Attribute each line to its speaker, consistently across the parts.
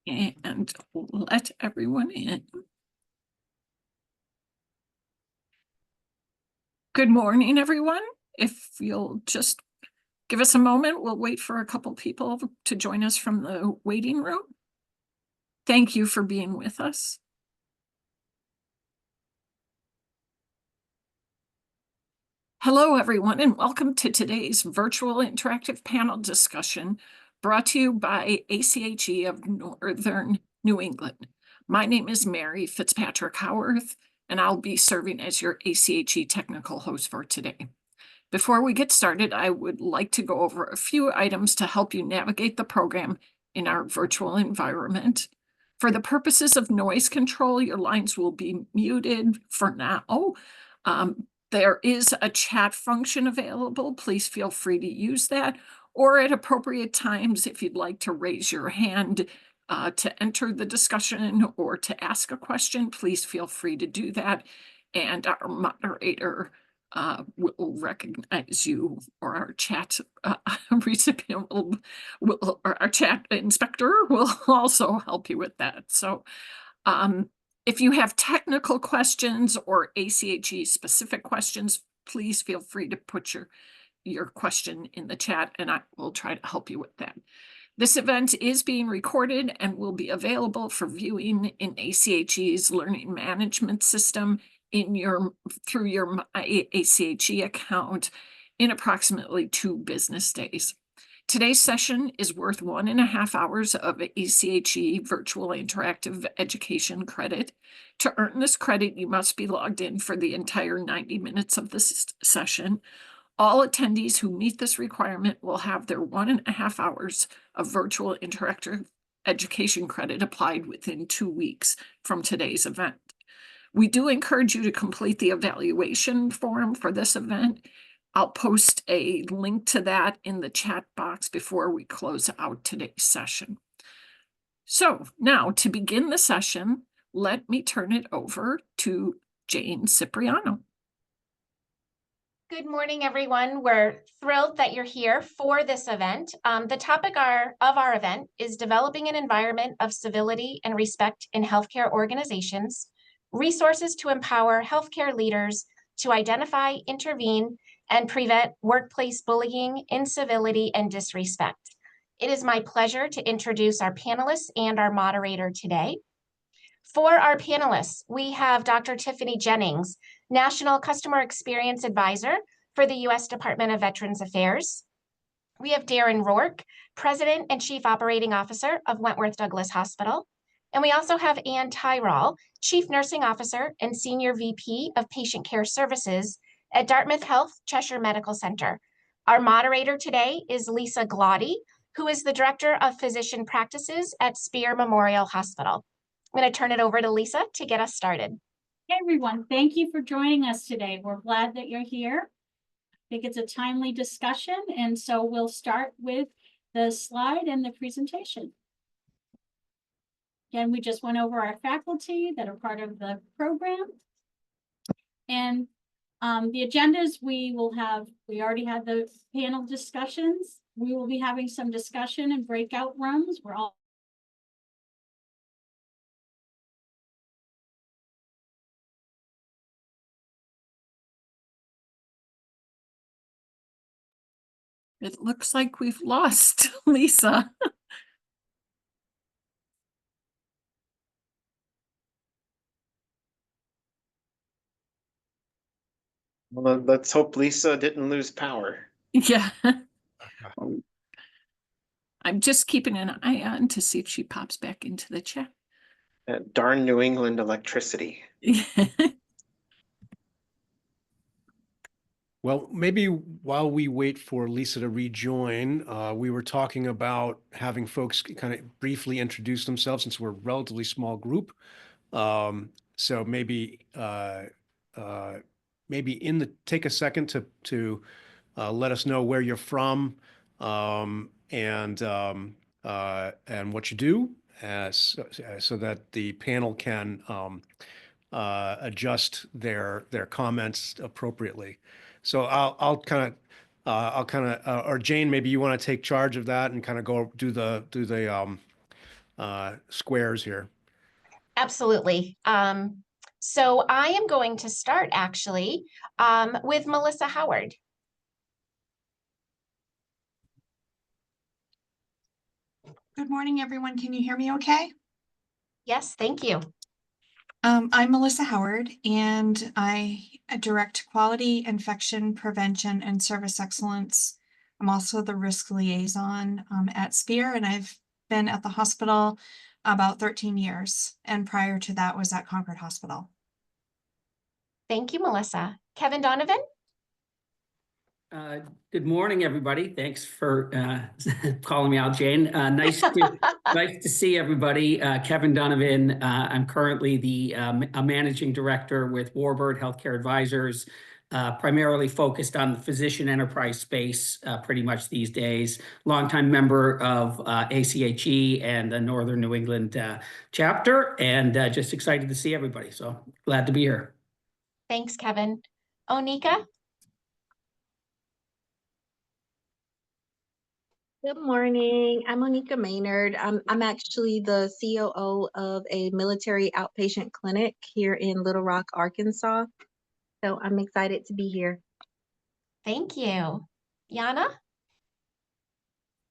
Speaker 1: And let everyone in. Good morning, everyone. If you'll just give us a moment, we'll wait for a couple people to join us from the waiting room. Thank you for being with us. Hello, everyone, and welcome to today's virtual interactive panel discussion brought to you by ACHE of Northern New England. My name is Mary Fitzpatrick Howarth, and I'll be serving as your ACHE technical host for today. Before we get started, I would like to go over a few items to help you navigate the program in our virtual environment. For the purposes of noise control, your lines will be muted for now. There is a chat function available. Please feel free to use that, or at appropriate times, if you'd like to raise your hand to enter the discussion or to ask a question, please feel free to do that. And our moderator will recognize you, or our chat recipient will, or our chat inspector will also help you with that. So if you have technical questions or ACHE specific questions, please feel free to put your question in the chat and I will try to help you with that. This event is being recorded and will be available for viewing in ACHE's learning management system through your ACHE account in approximately 2 business days. Today's session is worth 1.5 hours of ACHE virtual interactive education credit. To earn this credit, you must be logged in for the entire 90 minutes of this session. All attendees who meet this requirement will have their 1.5 hours of virtual interactive education credit applied within 2 weeks from today's event. We do encourage you to complete the evaluation form for this event. I'll post a link to that in the chat box before we close out today's session. So now, to begin the session, let me turn it over to Jane Cipriano.
Speaker 2: Good morning, everyone. We're thrilled that you're here for this event. The topic of our event is developing an environment of civility and respect in healthcare organizations, resources to empower healthcare leaders to identify, intervene, and prevent workplace bullying, incivility, and disrespect. It is my pleasure to introduce our panelists and our moderator today. For our panelists, we have Dr. Tiffany Jennings, National Customer Experience Advisor for the U.S. Department of Veterans Affairs. We have Darren Rourke, President and Chief Operating Officer of Wentworth Douglas Hospital. And we also have Ann Tyrol, Chief Nursing Officer and Senior VP of Patient Care Services at Dartmouth Health Cheshire Medical Center. Our moderator today is Lisa Gloddy, who is the Director of Physician Practices at Spear Memorial Hospital. I'm going to turn it over to Lisa to get us started.
Speaker 3: Hey, everyone. Thank you for joining us today. We're glad that you're here. I think it's a timely discussion, and so we'll start with the slide and the presentation. Again, we just went over our faculty that are part of the program. And the agendas we already had the panel discussions. We will be having some discussion in breakout rooms. We're all
Speaker 1: It looks like we've lost Lisa.
Speaker 4: Well, let's hope Lisa didn't lose power.
Speaker 1: Yeah. I'm just keeping an eye on to see if she pops back into the chat.
Speaker 4: Darn New England electricity.
Speaker 5: Well, maybe while we wait for Lisa to rejoin, we were talking about having folks kind of briefly introduce themselves since we're a relatively small group. So maybe take a second to let us know where you're from and what you do, so that the panel can adjust their comments appropriately. So I'll kind of, or Jane, maybe you want to take charge of that and kind of go do the squares here.
Speaker 2: Absolutely. So I am going to start actually with Melissa Howard.
Speaker 6: Good morning, everyone. Can you hear me okay?
Speaker 2: Yes, thank you.
Speaker 6: I'm Melissa Howard, and I direct quality, infection prevention, and service excellence. I'm also the risk liaison at Spear, and I've been at the hospital about 13 years. And prior to that was at Concord Hospital.
Speaker 2: Thank you, Melissa. Kevin Donovan?
Speaker 7: Good morning, everybody. Thanks for calling me out, Jane. Nice to see everybody. Kevin Donovan. I'm currently the a managing director with Warbird Healthcare Advisors, primarily focused on the physician enterprise space pretty much these days. Longtime member of ACHE and the Northern New England chapter, and just excited to see everybody. So glad to be here.
Speaker 2: Thanks, Kevin. Onika?
Speaker 8: Good morning. I'm Monica Maynard. I'm actually the COO of a military outpatient clinic here in Little Rock, Arkansas. So I'm excited to be here.
Speaker 2: Thank you. Yana?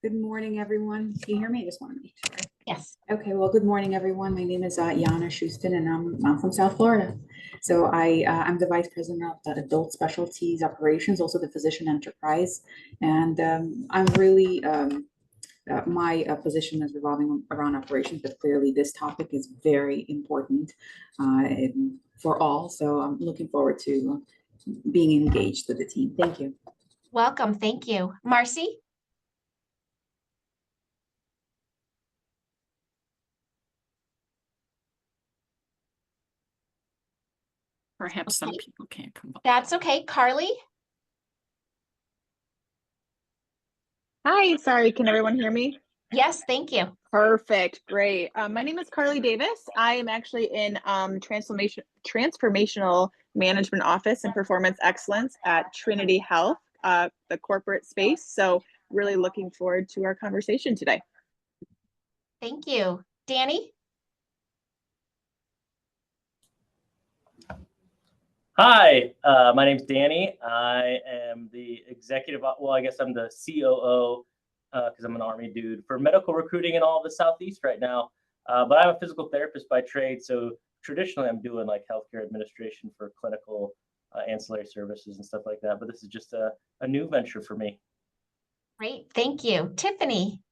Speaker 9: Good morning, everyone. Can you hear me? I just want to make sure.
Speaker 2: Yes.
Speaker 9: Okay, well, good morning, everyone. My name is Yana Schustin, and I'm from South Florida. So I'm the vice president of the adult specialties operations, also the physician enterprise. And I'm really, my position is revolving around operations, but clearly this topic is very important for all. So I'm looking forward to being engaged with the team. Thank you.
Speaker 2: Welcome. Thank you. Marcy?
Speaker 1: Perhaps some
Speaker 2: Okay.
Speaker 1: people can't come up.
Speaker 2: That's okay. Carly?
Speaker 10: Hi, sorry, can everyone hear me?
Speaker 2: Yes, thank you.
Speaker 10: Perfect, great. My name is Carly Davis. I am actually in transformational management office and performance excellence at Trinity Health, the corporate space. So really looking forward to our conversation today.
Speaker 2: Thank you. Danny?
Speaker 11: Hi, my name's Danny. I am the executive, well, I guess I'm the COO because I'm an Army dude for medical recruiting in all of the Southeast right now. But I'm a physical therapist by trade. So traditionally I'm doing like healthcare administration for clinical ancillary services and stuff like that. But this is just a new venture for me.
Speaker 2: Great. Thank you. Tiffany?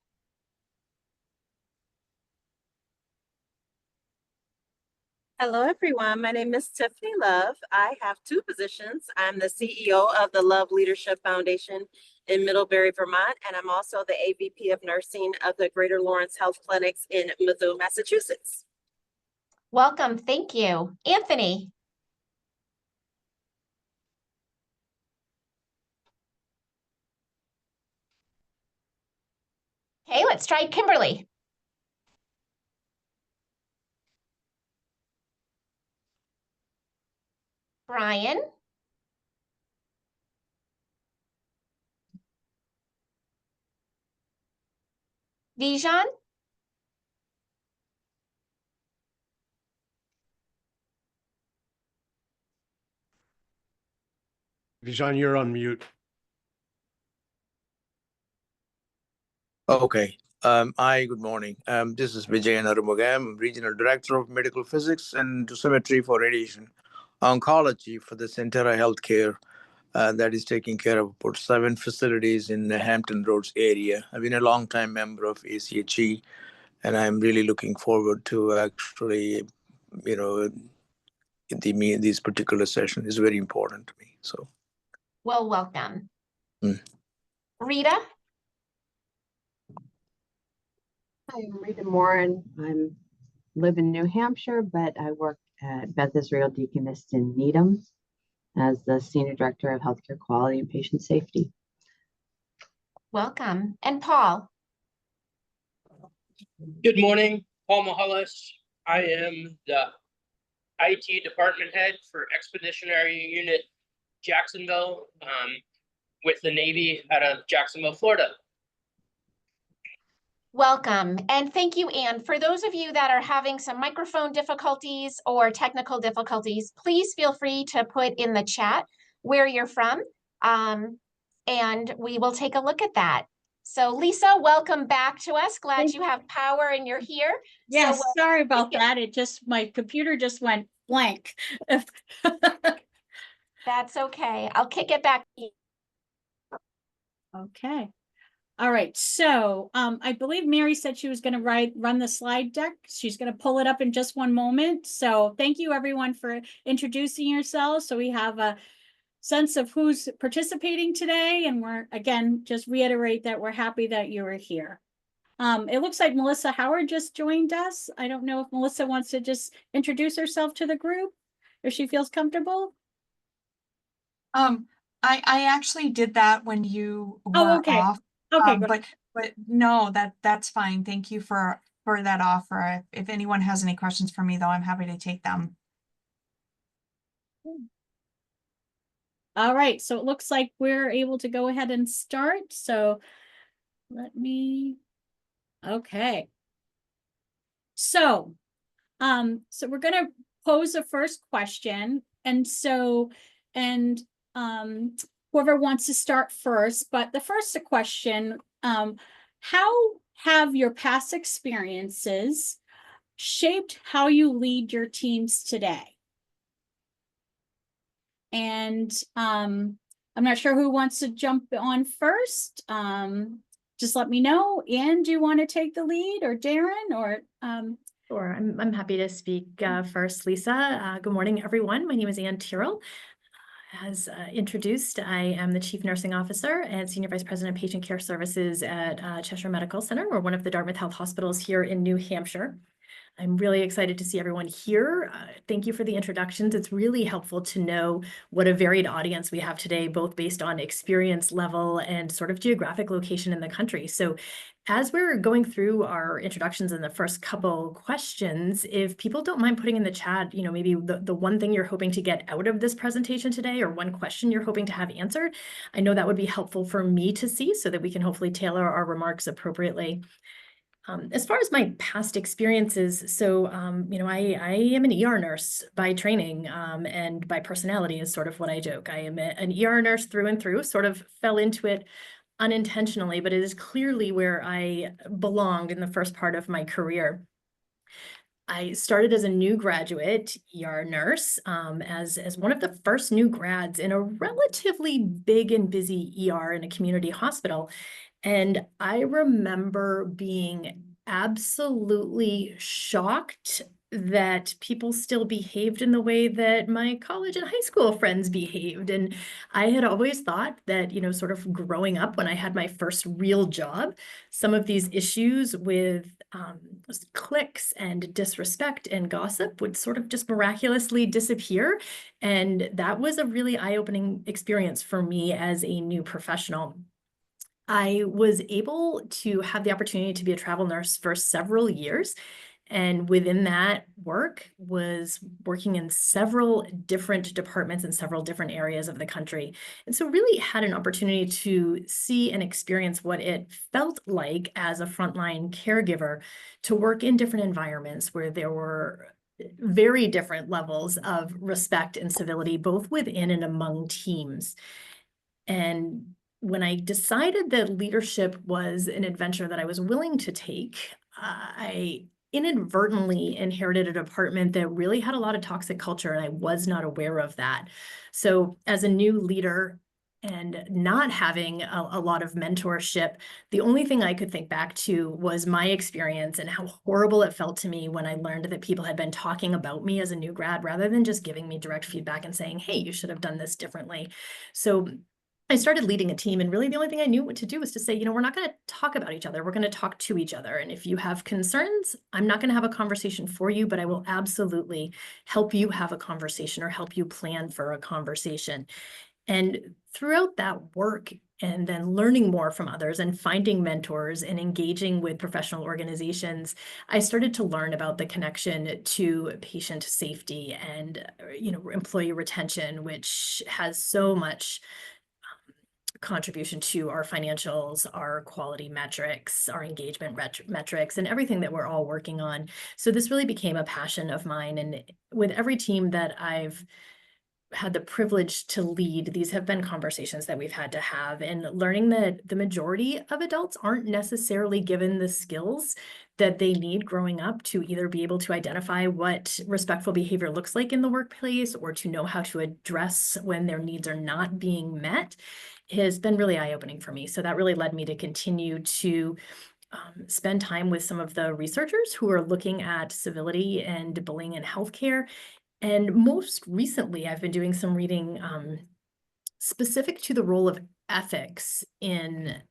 Speaker 12: Hello, everyone. My name is Tiffany Love. I have two positions. I'm the CEO of the Love Leadership Foundation in Middlebury, Vermont, and I'm also the AVP of nursing of the Greater Lawrence Health Clinics in Methuen, Massachusetts.
Speaker 2: Welcome. Thank you. Anthony? Okay, let's try Kimberly. Brian? Vijan?
Speaker 5: Vijan, you're on mute.
Speaker 13: Okay. Hi, good morning. This is Vijay Narumugam, Regional Director of Medical Physics and Dosimetry for Radiation Oncology for the Centera Healthcare that is taking care of about 7 facilities in the Hampton Roads area. I've been a long-time member of ACHE, and I'm really looking forward to actually, this particular session is very important to me. So,
Speaker 2: Well, welcome. Rita?
Speaker 14: Hi, I'm Rita Moore, and I live in New Hampshire, but I work at Beth Israel Deaconess in Needham as the Senior Director of Healthcare Quality and Patient Safety.
Speaker 2: Welcome. And Paul?
Speaker 15: Good morning, Paul Mahalis. I am the IT department head for Expeditionary Unit Jacksonville with the Navy out of Jacksonville, Florida.
Speaker 2: Welcome, and thank you, Anne. For those of you that are having some microphone difficulties or technical difficulties, please feel free to put in the chat where you're from, and we will take a look at that. So Lisa, welcome back to us. Glad you have power and you're here.
Speaker 3: Yes,
Speaker 2: So,
Speaker 3: sorry about that. It just, my computer just went blank.
Speaker 2: that's okay. I'll kick it back.
Speaker 3: Okay. All right. So I believe Mary said she was going to run the slide deck. She's going to pull it up in just one moment. So thank you everyone for introducing yourselves. So we have a sense of who's participating today. And we're, again, just reiterate that we're happy that you are here. It looks like Melissa Howard just joined us. I don't know if Melissa wants to just introduce herself to the group, if she feels comfortable.
Speaker 6: I actually did that when you were
Speaker 3: Oh, okay.
Speaker 6: off.
Speaker 3: Okay, good.
Speaker 6: But no, that's fine. Thank you for that offer. If anyone has any questions for me, though, I'm happy to take them.
Speaker 3: All right, so it looks like we're able to go ahead and start. So let me, okay. So we're gonna pose a first question. And whoever wants to start first, but the first question, how have your past experiences shaped how you lead your teams today? And I'm not sure who wants to jump on first. Just let me know. Anne, do you want to take the lead, or Darren, or
Speaker 16: Sure, I'm happy to speak first, Lisa. Good morning, everyone. My name is Anne Tyrrell. As introduced, I am the Chief Nursing Officer and Senior Vice President of Patient Care Services at Cheshire Medical Center. We're one of the Dartmouth Health hospitals here in New Hampshire. I'm really excited to see everyone here. Thank you for the introductions. It's really helpful to know what a varied audience we have today, both based on experience level and sort of geographic location in the country. So as we're going through our introductions in the first couple questions, if people don't mind putting in the chat, you know, maybe the one thing you're hoping to get out of this presentation today, or one question you're hoping to have answered, I know that would be helpful for me to see so that we can hopefully tailor our remarks appropriately. As far as my past experiences, so, you know, I am an ER nurse by training, and by personality is sort of what I joke. I am an ER nurse through and through, sort of fell into it unintentionally, but it is clearly where I belonged in the first part of my career. I started as a new graduate ER nurse, as one of the first new grads in a relatively big and busy ER in a community hospital. And I remember being absolutely shocked that people still behaved in the way that my college and high school friends behaved. And I had always thought that, you know, sort of growing up when I had my first real job, some of these issues with cliques and disrespect and gossip would sort of just miraculously disappear. And that was a really eye-opening experience for me as a new professional. I was able to have the opportunity to be a travel nurse for several years. And within that work was working in several different departments in several different areas of the country. And so really had an opportunity to see and experience what it felt like as a frontline caregiver to work in different environments where there were very different levels of respect and civility, both within and among teams. And when I decided that leadership was an adventure that I was willing to take, I inadvertently inherited a department that really had a lot of toxic culture, and I was not aware of that. So as a new leader and not having a lot of mentorship, the only thing I could think back to was my experience and how horrible it felt to me when I learned that people had been talking about me as a new grad rather than just giving me direct feedback and saying, hey, you should have done this differently. So I started leading a team, and really the only thing I knew what to do was to say, you know, we're not going to talk about each other. We're going to talk to each other. And if you have concerns, I'm not going to have a conversation for you, but I will absolutely help you have a conversation or help you plan for a conversation. And throughout that work, and then learning more from others and finding mentors and engaging with professional organizations, I started to learn about the connection to patient safety and, you know, employee retention, which has so much contribution to our financials, our quality metrics, our engagement metrics, and everything that we're all working on. So this really became a passion of mine. And with every team that I've had the privilege to lead, these have been conversations that we've had to have, and learning that the majority of adults aren't necessarily given the skills that they need growing up to either be able to identify what respectful behavior looks like in the workplace or to know how to address when their needs are not being met has been really eye-opening for me. So that really led me to continue to spend time with some of the researchers who are looking at civility and bullying in healthcare. And most recently, I've been doing some reading specific to the role of ethics in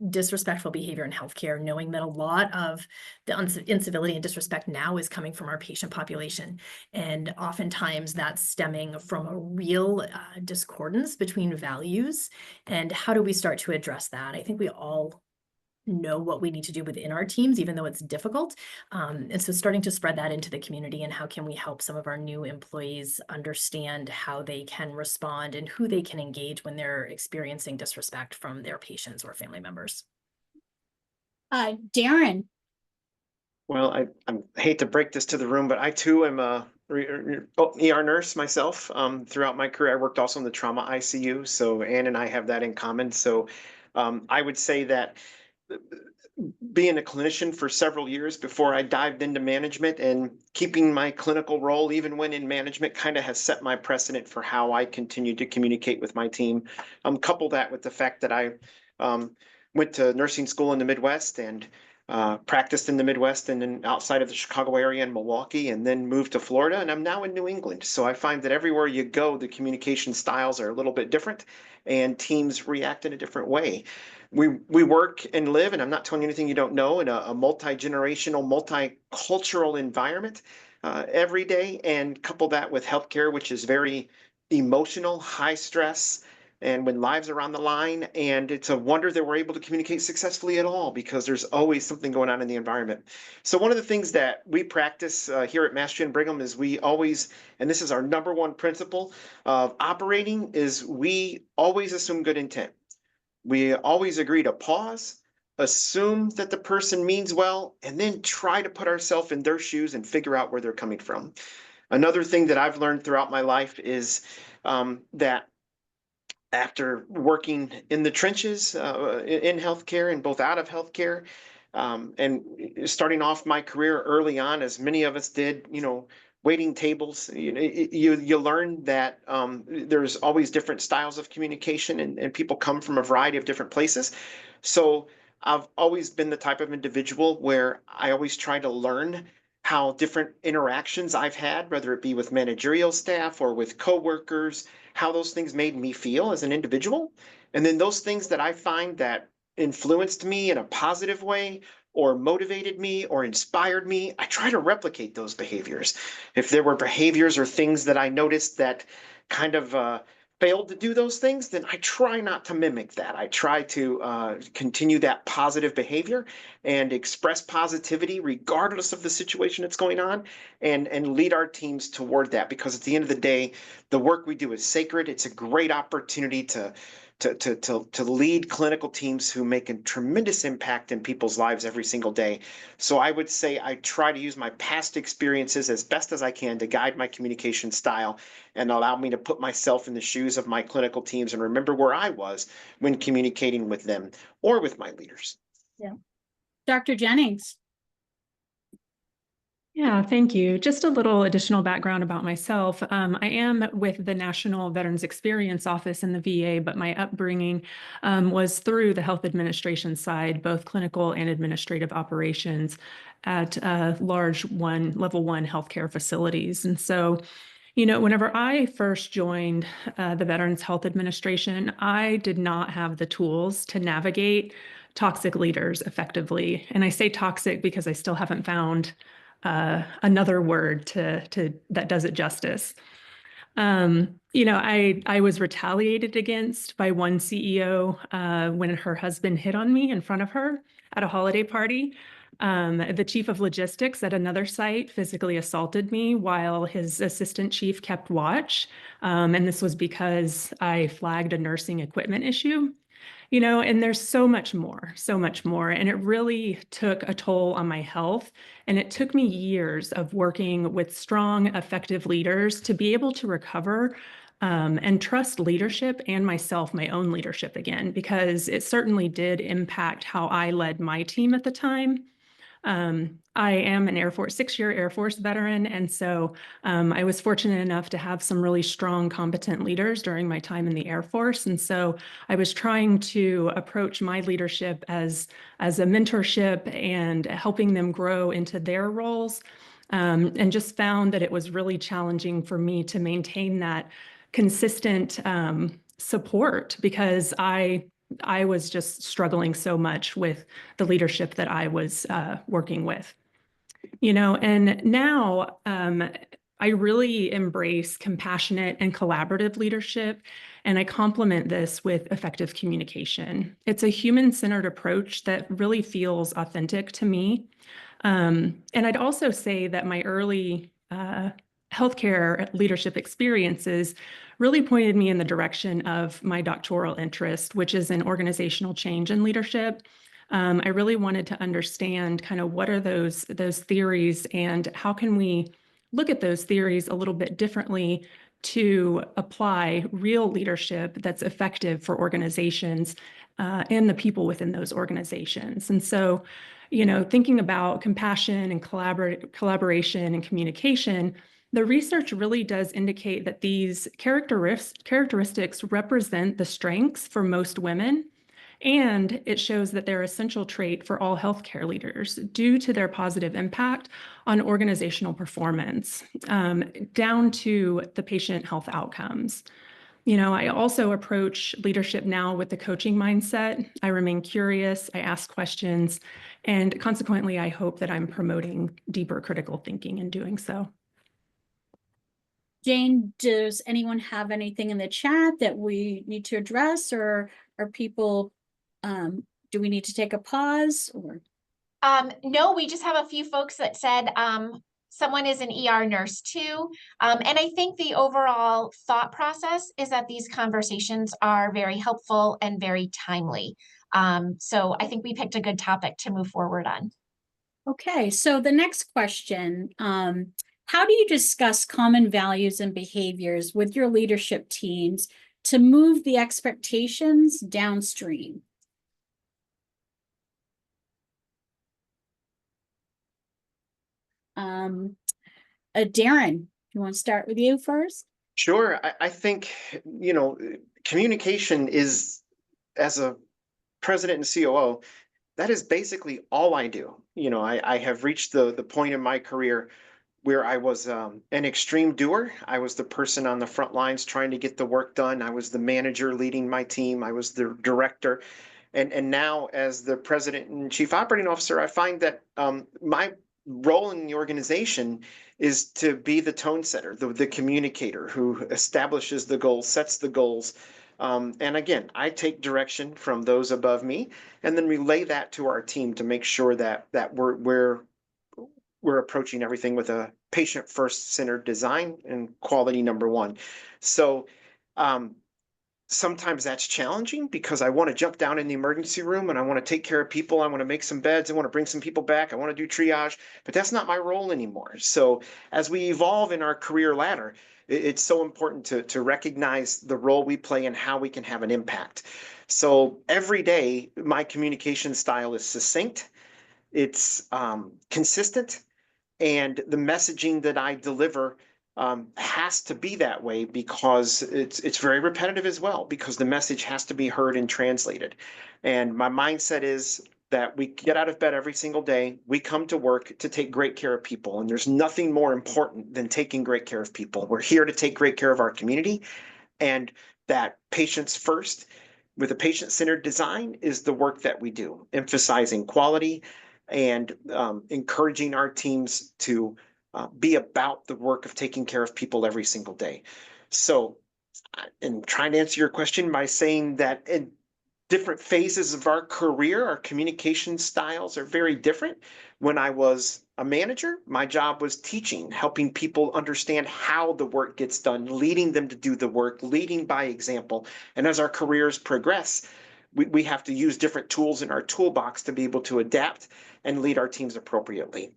Speaker 16: disrespectful behavior in healthcare, knowing that a lot of the incivility and disrespect now is coming from our patient population. And oftentimes that's stemming from a real discordance between values. And how do we start to address that? I think we all know what we need to do within our teams, even though it's difficult. And so starting to spread that into the community, and how can we help some of our new employees understand how they can respond and who they can engage when they're experiencing disrespect from their patients or family members.
Speaker 3: Darren.
Speaker 4: Well, I hate to break this to the room, but I too am a ER nurse myself. Throughout my career, I worked also in the trauma ICU. So Ann and I have that in common. So I would say that being a clinician for several years before I dived into management, and keeping my clinical role even when in management kind of has set my precedent for how I continue to communicate with my team. Couple that with the fact that I went to nursing school in the Midwest and practiced in the Midwest and then outside of the Chicago area in Milwaukee, and then moved to Florida, and I'm now in New England. So I find that everywhere you go, the communication styles are a little bit different and teams react in a different way. We work and live, and I'm not telling you anything you don't know, in a multi-generational, multicultural environment every day, and couple that with healthcare, which is very emotional, high stress, and when lives are on the line. And it's a wonder that we're able to communicate successfully at all, because there's always something going on in the environment. So one of the things that we practice here at Mass Gen Brigham is we always, and this is our number one principle of operating, is we always assume good intent. We always agree to pause, assume that the person means well, and then try to put ourselves in their shoes and figure out where they're coming from. Another thing that I've learned throughout my life is that after working in the trenches in healthcare and both out of healthcare, and starting off my career early on, as many of us did, waiting tables, you learn that there's always different styles of communication, and people come from a variety of different places. So I've always been the type of individual where I always try to learn how different interactions I've had, whether it be with managerial staff or with coworkers, how those things made me feel as an individual. And then those things that I find that influenced me in a positive way, or motivated me or inspired me, I try to replicate those behaviors. If there were behaviors or things that I noticed that kind of failed to do those things, then I try not to mimic that. I try to continue that positive behavior and express positivity regardless of the situation that's going on, and lead our teams toward that. Because at the end of the day, the work we do is sacred. It's a great opportunity to lead clinical teams who make a tremendous impact in people's lives every single day. So I would say I try to use my past experiences as best as I can to guide my communication style and allow me to put myself in the shoes of my clinical teams and remember where I was when communicating with them or with my leaders.
Speaker 3: Yeah. Dr. Jennings.
Speaker 17: Yeah, thank you. Just a little additional background about myself. I am with the National Veterans Experience Office in the VA, but my upbringing was through the health administration side, both clinical and administrative operations at level 1 healthcare facilities. And so, whenever I first joined the Veterans Health Administration, I did not have the tools to navigate toxic leaders effectively. And I say toxic because I still haven't found another word that does it justice. I was retaliated against by one CEO when her husband hit on me in front of her at a holiday party. The chief of logistics at another site physically assaulted me while his assistant chief kept watch. And this was because I flagged a nursing equipment issue And there's so much more, so much more. And it really took a toll on my health. And it took me years of working with strong, effective leaders to be able to recover and trust leadership and myself, my own leadership again, because it certainly did impact how I led my team at the time. I am an 6-year Air Force veteran. And so I was fortunate enough to have some really strong, competent leaders during my time in the Air Force. And so I was trying to approach my leadership as a mentorship and helping them grow into their roles. And just found that it was really challenging for me to maintain that consistent support because I was just struggling so much with the leadership that I was working with. And now I really embrace compassionate and collaborative leadership, and I complement this with effective communication. It's a human-centered approach that really feels authentic to me. And I'd also say that my early healthcare leadership experiences really pointed me in the direction of my doctoral interest, which is in organizational change and leadership. I really wanted to understand kind of what are those theories and how can we look at those theories a little bit differently to apply real leadership that's effective for organizations and the people within those organizations. And so, thinking about compassion and collaboration and communication, the research really does indicate that these characteristics represent the strengths for most women, and it shows that they're an essential trait for all healthcare leaders due to their positive impact on organizational performance, down to the patient health outcomes. I also approach leadership now with the coaching mindset. I remain curious, I ask questions, and consequently, I hope that I'm promoting deeper critical thinking in doing so.
Speaker 3: Jane, does anyone have anything in the chat that we need to address, or are people, do we need to take a pause or?
Speaker 2: No, we just have a few folks that said someone is an ER nurse too. And I think the overall thought process is that these conversations are very helpful and very timely. So I think we picked a good topic to move forward on.
Speaker 3: Okay, so the next question, how do you discuss common values and behaviors with your leadership teams to move the expectations downstream? Darren, you want to start with you first?
Speaker 4: Sure. I think, communication is, as a president and COO, that is basically all I do. I have reached the point in my career where I was an extreme doer. I was the person on the front lines trying to get the work done. I was the manager leading my team. I was the director. And now, as the president and chief operating officer, I find that my role in the organization is to be the tone setter, the communicator who establishes the goals, sets the goals. And again, I take direction from those above me and then relay that to our team to make sure that we're approaching everything with a patient first centered design and quality number one. So sometimes that's challenging because I want to jump down in the emergency room and I want to take care of people. I want to make some beds. I want to bring some people back. I want to do triage, but that's not my role anymore. So as we evolve in our career ladder, it's so important to recognize the role we play and how we can have an impact. So every day, my communication style is succinct, it's consistent, and the messaging that I deliver has to be that way because it's very repetitive as well, because the message has to be heard and translated. And my mindset is that we get out of bed every single day, we come to work to take great care of people, and there's nothing more important than taking great care of people. We're here to take great care of our community, and that patients first with a patient-centered design is the work that we do, emphasizing quality and encouraging our teams to be about the work of taking care of people every single day. So, I'm trying to answer your question by saying that in different phases of our career, our communication styles are very different. When I was a manager, my job was teaching, helping people understand how the work gets done, leading them to do the work, leading by example. And as our careers progress, we have to use different tools in our toolbox to be able to adapt and lead our teams appropriately.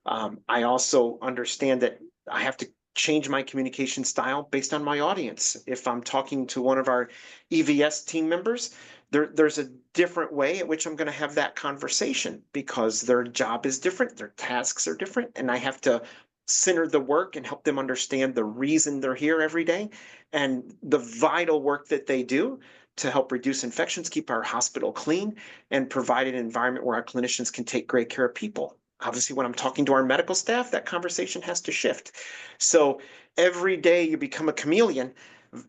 Speaker 4: I also understand that I have to change my communication style based on my audience. If I'm talking to one of our EVS team members, there's a different way at which I'm going to have that conversation because their job is different, their tasks are different, and I have to center the work and help them understand the reason they're here every day and the vital work that they do to help reduce infections, keep our hospital clean, and provide an environment where our clinicians can take great care of people. Obviously, when I'm talking to our medical staff, that conversation has to shift. So every day you become a chameleon,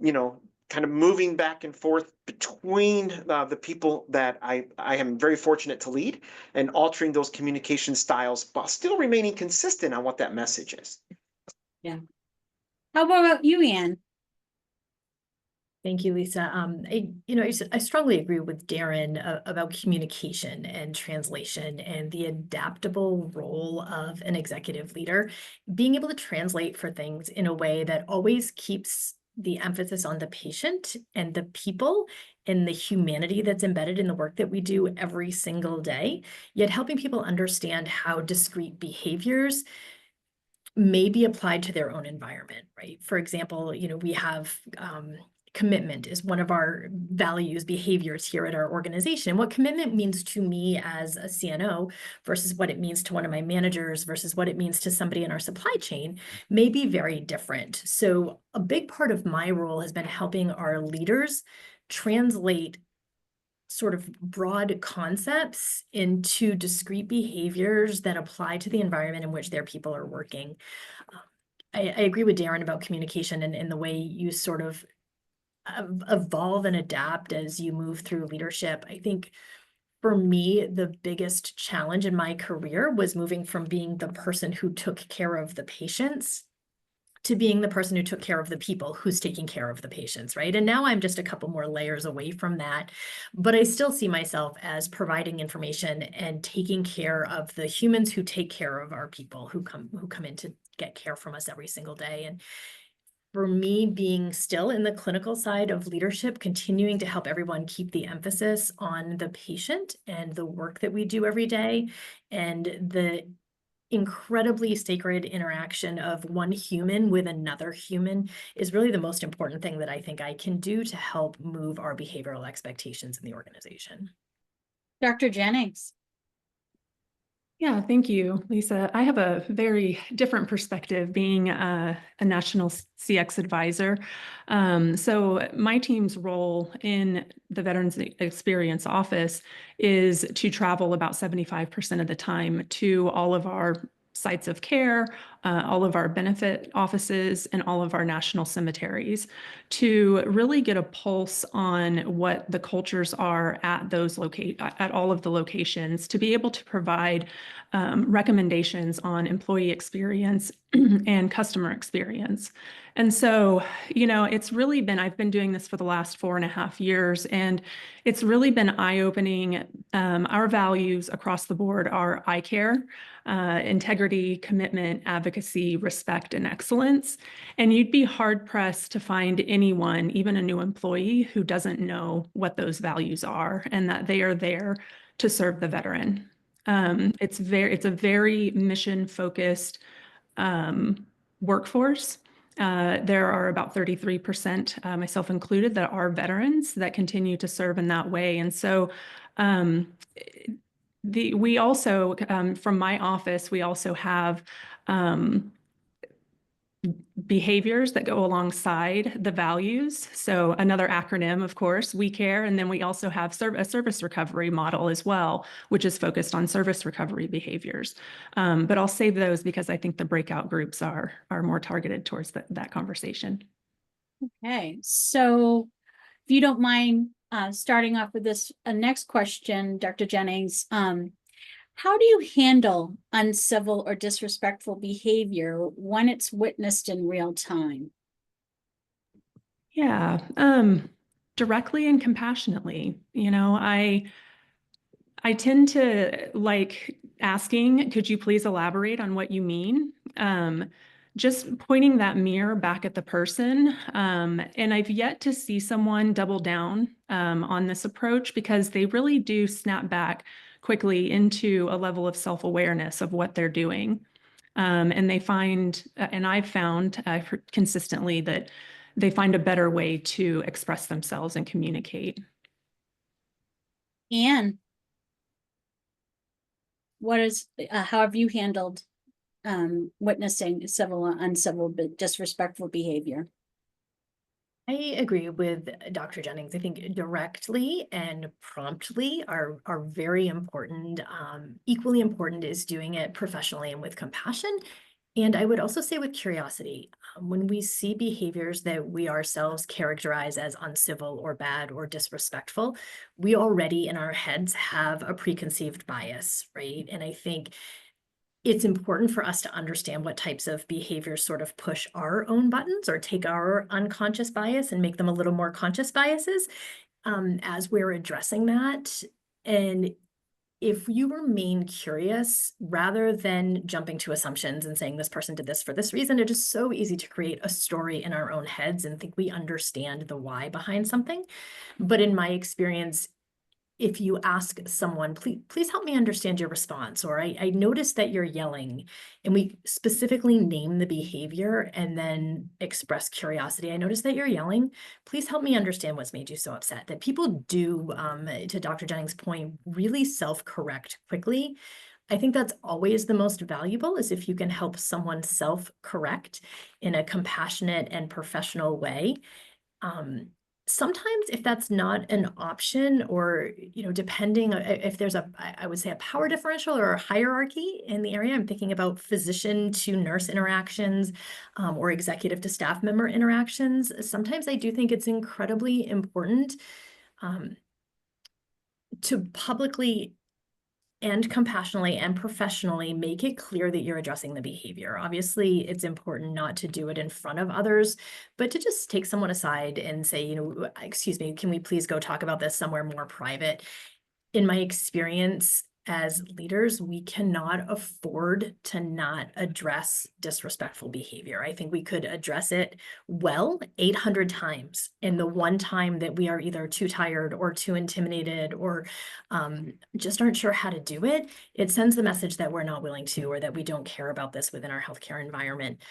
Speaker 4: kind of moving back and forth between the people that I am very fortunate to lead and altering those communication styles while still remaining consistent on what that message is.
Speaker 3: Yeah. How about you, Anne?
Speaker 16: Thank you, Lisa. I strongly agree with Darren about communication and translation and the adaptable role of an executive leader, being able to translate for things in a way that always keeps the emphasis on the patient and the people and the humanity that's embedded in the work that we do every single day, yet helping people understand how discrete behaviors may be applied to their own environment, right? For example, we have commitment is one of our values, behaviors here at our organization. What commitment means to me as a CNO versus what it means to one of my managers versus what it means to somebody in our supply chain may be very different. So a big part of my role has been helping our leaders translate sort of broad concepts into discrete behaviors that apply to the environment in which their people are working. I agree with Darren about communication and the way you sort of evolve and adapt as you move through leadership. I think for me, the biggest challenge in my career was moving from being the person who took care of the patients to being the person who took care of the people who's taking care of the patients, right? And now I'm just a couple more layers away from that, but I still see myself as providing information and taking care of the humans who take care of our people who come in to get care from us every single day. And for me, being still in the clinical side of leadership, continuing to help everyone keep the emphasis on the patient and the work that we do every day and the incredibly sacred interaction of one human with another human is really the most important thing that I think I can do to help move our behavioral expectations in the organization.
Speaker 3: Dr. Jennings.
Speaker 17: Yeah, thank you, Lisa. I have a very different perspective being a national CX advisor. So my team's role in the Veterans Experience Office is to travel about 75% of the time to all of our sites of care, all of our benefit offices, and all of our national cemeteries to really get a pulse on what the cultures are at those at all of the locations, to be able to provide recommendations on employee experience and customer experience. And so, it's really been, I've been doing this for the last 4.5 years, and it's really been eye-opening. Our values across the board are I care, integrity, commitment, advocacy, respect, and excellence. And you'd be hard-pressed to find anyone, even a new employee, who doesn't know what those values are and that they are there to serve the veteran. It's a very mission-focused workforce. There are about 33%, myself included, that are veterans that continue to serve in that way. And so we also, from my office, we also have behaviors that go alongside the values. So another acronym, of course, we care. And then we also have a service recovery model as well, which is focused on service recovery behaviors. But I'll save those because I think the breakout groups are more targeted towards that conversation.
Speaker 3: Okay, so if you don't mind starting off with this next question, Dr. Jennings, how do you handle uncivil or disrespectful behavior when it's witnessed in real time?
Speaker 17: Yeah, directly and compassionately. I tend to like asking, could you please elaborate on what you mean? Just pointing that mirror back at the person. And I've yet to see someone double down on this approach, because they really do snap back quickly into a level of self-awareness of what they're doing. And they find, and I've found consistently that they find a better way to express themselves and communicate.
Speaker 3: Anne, how have you handled witnessing civil or uncivil, disrespectful behavior?
Speaker 16: I agree with Dr. Jennings. I think directly and promptly are very important. Equally important is doing it professionally and with compassion. And I would also say with curiosity, when we see behaviors that we ourselves characterize as uncivil or bad or disrespectful, we already in our heads have a preconceived bias, right? And I think it's important for us to understand what types of behaviors sort of push our own buttons or take our unconscious bias and make them a little more conscious biases as we're addressing that. And if you remain curious, rather than jumping to assumptions and saying this person did this for this reason, it is so easy to create a story in our own heads and think we understand the why behind something. But in my experience, if you ask someone, please help me understand your response, or I noticed that you're yelling, and we specifically name the behavior and then express curiosity. I noticed that you're yelling. Please help me understand what's made you so upset. That people do, to Dr. Jennings' point, really self-correct quickly. I think that's always the most valuable, is if you can help someone self-correct in a compassionate and professional way. Sometimes if that's not an option, or, depending if there's I would say a power differential or a hierarchy in the area, I'm thinking about physician to nurse interactions, or executive to staff member interactions. Sometimes I do think it's incredibly important to publicly and compassionately and professionally make it clear that you're addressing the behavior. Obviously, it's important not to do it in front of others, but to just take someone aside and say, excuse me, can we please go talk about this somewhere more private? In my experience as leaders, we cannot afford to not address disrespectful behavior. I think we could address it well 800 times. And the one time that we are either too tired or too intimidated or just aren't sure how to do it, it sends the message that we're not willing to, or that we don't care about this within our healthcare environment.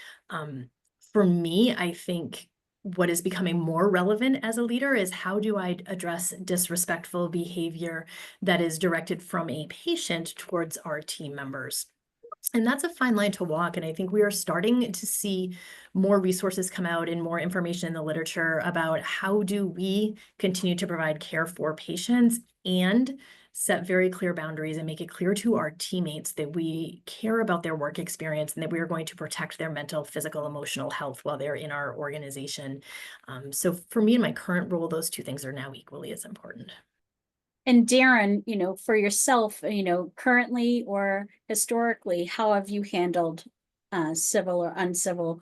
Speaker 16: For me, I think what is becoming more relevant as a leader is, how do I address disrespectful behavior that is directed from a patient towards our team members? And that's a fine line to walk. And I think we are starting to see more resources come out and more information in the literature about how do we continue to provide care for patients and set very clear boundaries and make it clear to our teammates that we care about their work experience and that we are going to protect their mental, physical, emotional health while they're in our organization. So for me, in my current role, those two things are now equally as important.
Speaker 3: And Darren, for yourself, currently or historically, how have you handled civil or uncivil,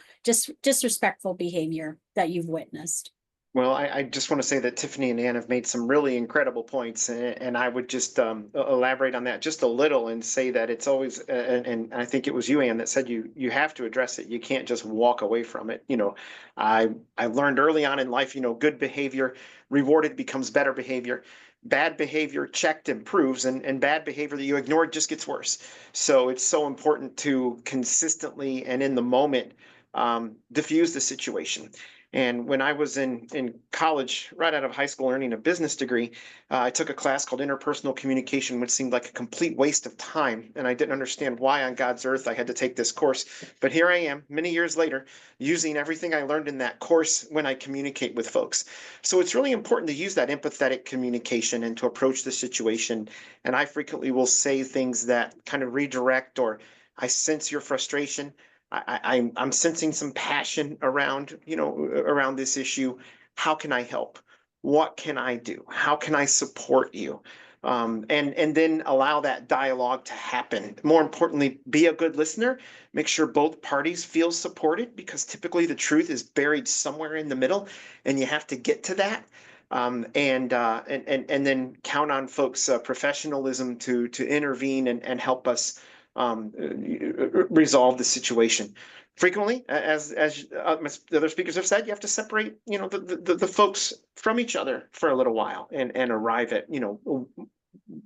Speaker 3: disrespectful behavior that you've witnessed?
Speaker 4: Well, I just want to say that Tiffany and Ann have made some really incredible points, and I would just elaborate on that just a little and say that it's always, and I think it was you, Ann, that said you have to address it. You can't just walk away from it. I learned early on in life, good behavior rewarded becomes better behavior. Bad behavior checked improves, and bad behavior that you ignored just gets worse. So it's so important to consistently and in the moment diffuse the situation. And when I was in college, right out of high school, earning a business degree, I took a class called interpersonal communication, which seemed like a complete waste of time. And I didn't understand why on God's earth I had to take this course. But here I am, many years later, using everything I learned in that course when I communicate with folks. So it's really important to use that empathetic communication and to approach the situation. And I frequently will say things that kind of redirect, or I sense your frustration. I'm sensing some passion around, around this issue. How can I help? What can I do? How can I support you? And then allow that dialogue to happen. More importantly, be a good listener. Make sure both parties feel supported, because typically the truth is buried somewhere in the middle, and you have to get to that. And then count on folks' professionalism to intervene and help us resolve the situation. Frequently, as the other speakers have said, you have to separate, the folks from each other for a little while and arrive at,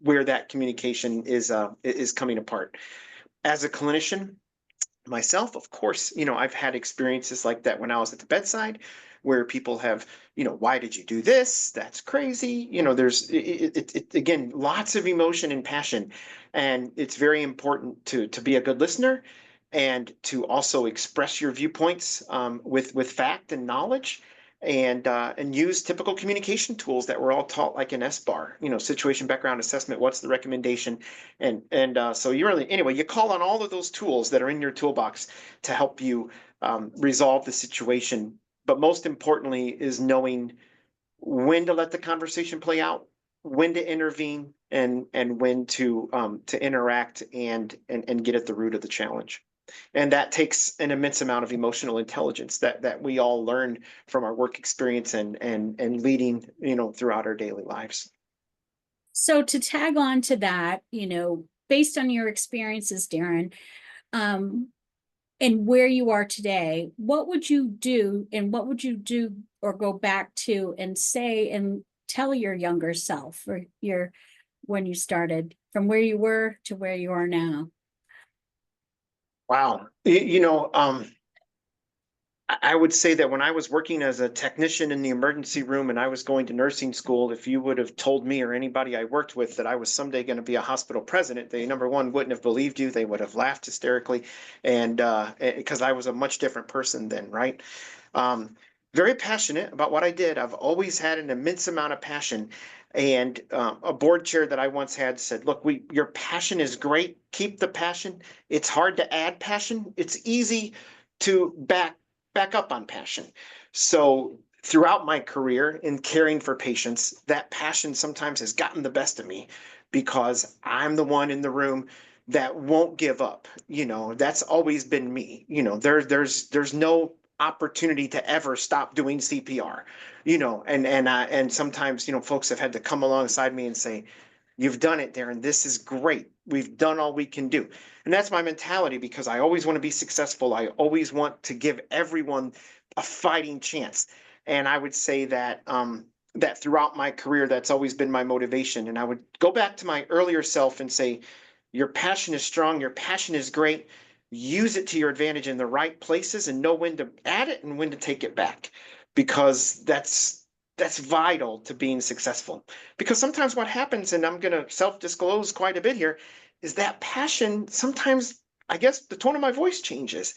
Speaker 4: where that communication is coming apart. As a clinician myself, of course, I've had experiences like that when I was at the bedside, where people have, why did you do this? That's crazy. There's again, lots of emotion and passion, and it's very important to be a good listener and to also express your viewpoints with fact and knowledge, and use typical communication tools that we're all taught, like in SBAR, situation background assessment, what's the recommendation, and so you really, anyway, you call on all of those tools that are in your toolbox to help you resolve the situation. But most importantly is knowing when to let the conversation play out, when to intervene, and when to interact and get at the root of the challenge. And that takes an immense amount of emotional intelligence that we all learn from our work experience and leading, throughout our daily lives.
Speaker 3: So to tag on to that, based on your experiences, Darren, and where you are today, what would you do, and what would you do or go back to and say and tell your younger self, or when you started, from where you were to where you are now?
Speaker 4: Wow. I would say that when I was working as a technician in the emergency room and I was going to nursing school, if you would have told me or anybody I worked with that I was someday going to be a hospital president, they, number one, wouldn't have believed you. They would have laughed hysterically, and because I was a much different person then, right? Very passionate about what I did. I've always had an immense amount of passion. And a board chair that I once had said, look, your passion is great. Keep the passion. It's hard to add passion. It's easy to back up on passion. So throughout my career in caring for patients, that passion sometimes has gotten the best of me because I'm the one in the room that won't give up. That's always been me. There's no opportunity to ever stop doing CPR, and sometimes, folks have had to come alongside me and say, you've done it, Darren. This is great. We've done all we can do. And that's my mentality, because I always want to be successful. I always want to give everyone a fighting chance. And I would say that that throughout my career, that's always been my motivation. And I would go back to my earlier self and say, your passion is strong. Your passion is great. Use it to your advantage in the right places and know when to add it and when to take it back, because that's vital to being successful. Because sometimes what happens, and I'm going to self-disclose quite a bit here, is that passion, sometimes, I guess, the tone of my voice changes,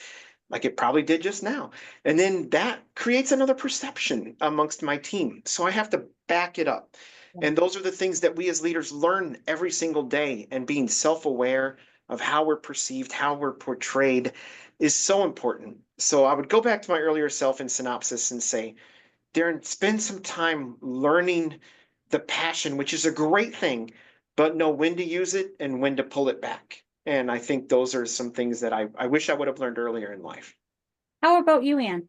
Speaker 4: like it probably did just now. And then that creates another perception amongst my team. So I have to back it up. And those are the things that we as leaders learn every single day. And being self-aware of how we're perceived, how we're portrayed, is so important. So I would go back to my earlier self in synopsis and say, Darren, spend some time learning the passion, which is a great thing, but know when to use it and when to pull it back. And I think those are some things that I wish I would have learned earlier in life.
Speaker 3: How about you, Anne?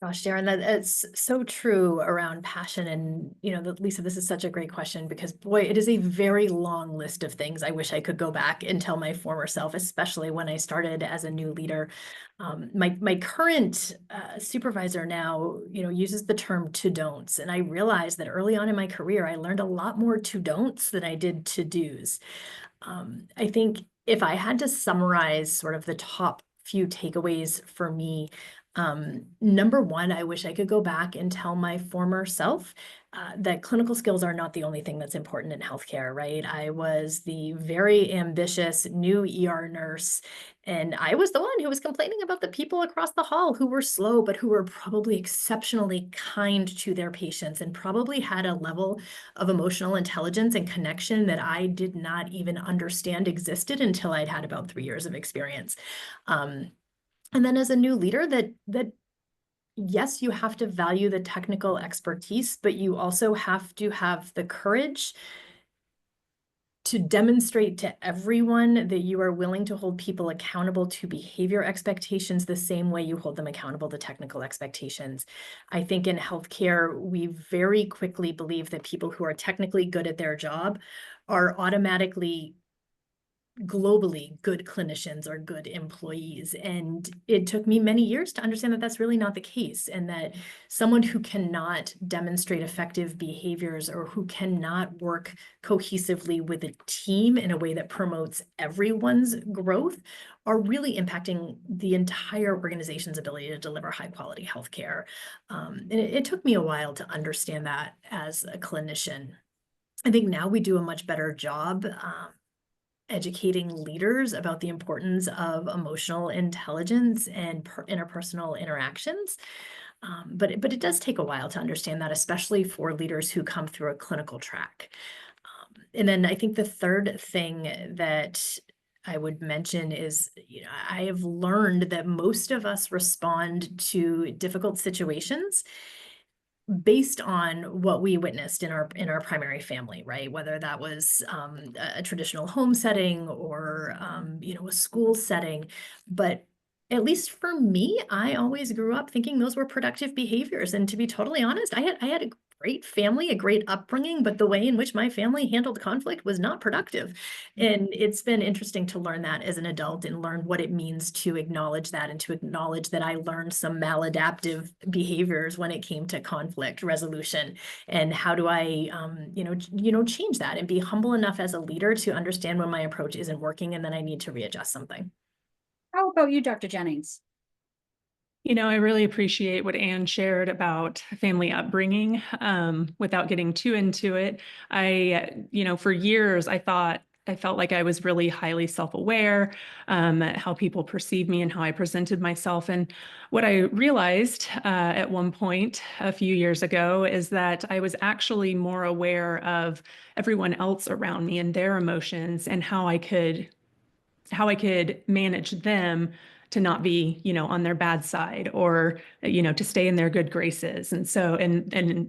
Speaker 16: Gosh, Darren, that's so true around passion. And, Lisa, this is such a great question, because boy, it is a very long list of things I wish I could go back and tell my former self, especially when I started as a new leader. My current supervisor now, uses the term to don'ts. And I realized that early on in my career, I learned a lot more to don'ts than I did to do's. I think if I had to summarize sort of the top few takeaways for me, number one, I wish I could go back and tell my former self that clinical skills are not the only thing that's important in healthcare, right? I was the very ambitious new ER nurse, and I was the one who was complaining about the people across the hall who were slow, but who were probably exceptionally kind to their patients and probably had a level of emotional intelligence and connection that I did not even understand existed until I'd had about 3 years of experience. And then as a new leader, that yes, you have to value the technical expertise, but you also have to have the courage to demonstrate to everyone that you are willing to hold people accountable to behavior expectations the same way you hold them accountable to technical expectations. I think in healthcare, we very quickly believe that people who are technically good at their job are automatically globally good clinicians are good employees. And it took me many years to understand that that's really not the case, and that someone who cannot demonstrate effective behaviors or who cannot work cohesively with a team in a way that promotes everyone's growth are really impacting the entire organization's ability to deliver high quality healthcare. And it took me a while to understand that as a clinician. I think now we do a much better job educating leaders about the importance of emotional intelligence and interpersonal interactions. But it does take a while to understand that, especially for leaders who come through a clinical track. And then I think the third thing that I would mention is, I have learned that most of us respond to difficult situations based on what we witnessed in our primary family, right? Whether that was a traditional home setting or a school setting. But at least for me, I always grew up thinking those were productive behaviors. And to be totally honest, I had a great family, a great upbringing, but the way in which my family handled conflict was not productive. And it's been interesting to learn that as an adult and learn what it means to acknowledge that, and to acknowledge that I learned some maladaptive behaviors when it came to conflict resolution. And how do I, change that and be humble enough as a leader to understand when my approach isn't working and then I need to readjust something.
Speaker 3: How about you, Dr. Jennings?
Speaker 17: I really appreciate what Anne shared about family upbringing. Without getting too into it, for years, I felt like I was really highly self-aware, how people perceive me and how I presented myself. And what I realized at one point a few years ago is that I was actually more aware of everyone else around me and their emotions, and how I could manage them to not be, on their bad side, or, to stay in their good graces. And so,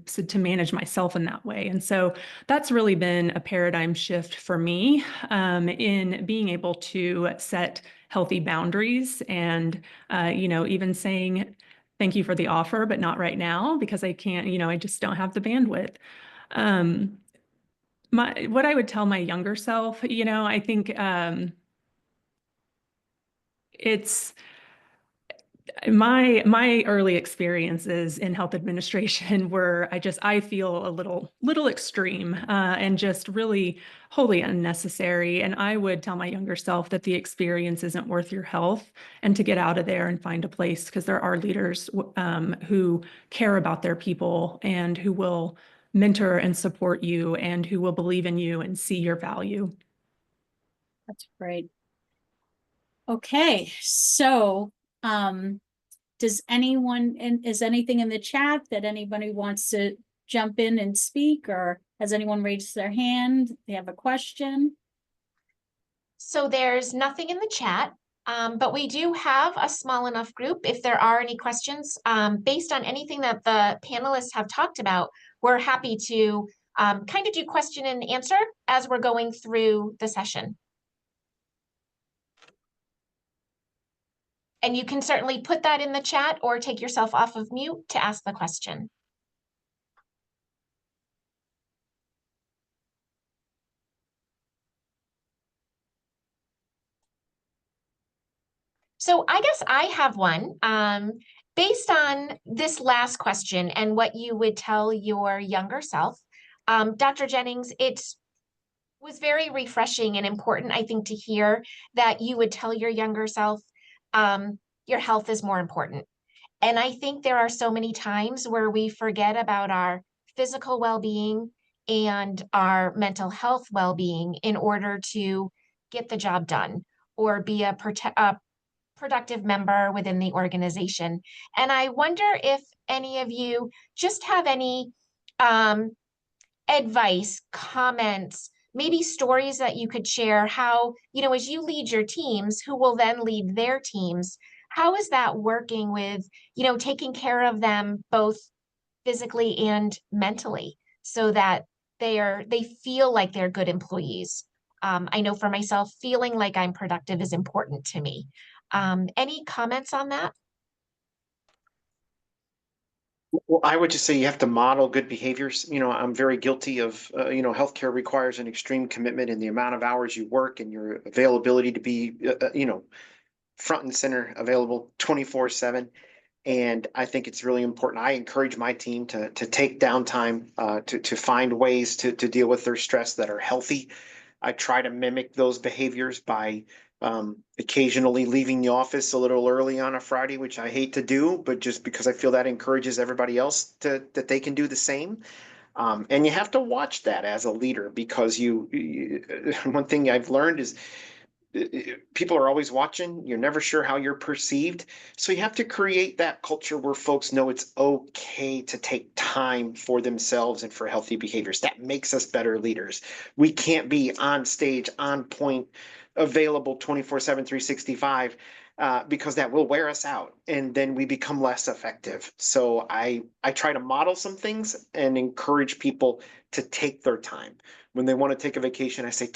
Speaker 17: so to manage myself in that way. And so that's really been a paradigm shift for me, in being able to set healthy boundaries, and, even saying, thank you for the offer, but not right now, because I can't, I just don't have the bandwidth. What I would tell my younger self, I think, it's my early experiences in health administration were, I feel a little extreme, and just really wholly unnecessary. And I would tell my younger self that the experience isn't worth your health, and to get out of there and find a place, because there are leaders who care about their people, and who will mentor and support you, and who will believe in you and see your value.
Speaker 3: That's great. Okay, so is anything in the chat that anybody wants to jump in and speak, or has anyone raised their hand? They have a question?
Speaker 2: So there's nothing in the chat, but we do have a small enough group. If there are any questions, based on anything that the panelists have talked about, we're happy to kind of do question and answer as we're going through the session. And you can certainly put that in the chat or take yourself off of mute to ask the question. So I guess I have one. Based on this last question and what you would tell your younger self, Dr. Jennings, it was very refreshing and important, I think, to hear that you would tell your younger self, your health is more important. And I think there are so many times where we forget about our physical well-being and our mental health well-being in order to get the job done or be a productive member within the organization. And I wonder if any of you just have any advice, comments, maybe stories that you could share, how, as you lead your teams, who will then lead their teams, how is that working with, taking care of them both physically and mentally, so that they feel like they're good employees? I know for myself, feeling like I'm productive is important to me. Any comments on that?
Speaker 4: Well, I would just say you have to model good behaviors. I'm very guilty of, healthcare requires an extreme commitment in the amount of hours you work and your availability to be, front and center, available 24/7. And I think it's really important. I encourage my team to take downtime, to find ways to deal with their stress that are healthy. I try to mimic those behaviors by occasionally leaving the office a little early on a Friday, which I hate to do, but just because I feel that encourages everybody else that they can do the same. And you have to watch that as a leader because one thing I've learned is people are always watching. You're never sure how you're perceived. So you have to create that culture where folks know it's okay to take time for themselves and for healthy behaviors. That makes us better leaders. We can't be on stage, on point, available 24/7, 365, because that will wear us out and then we become less effective. So I try to model some things and encourage people to take their time. When they want to take a vacation, I say,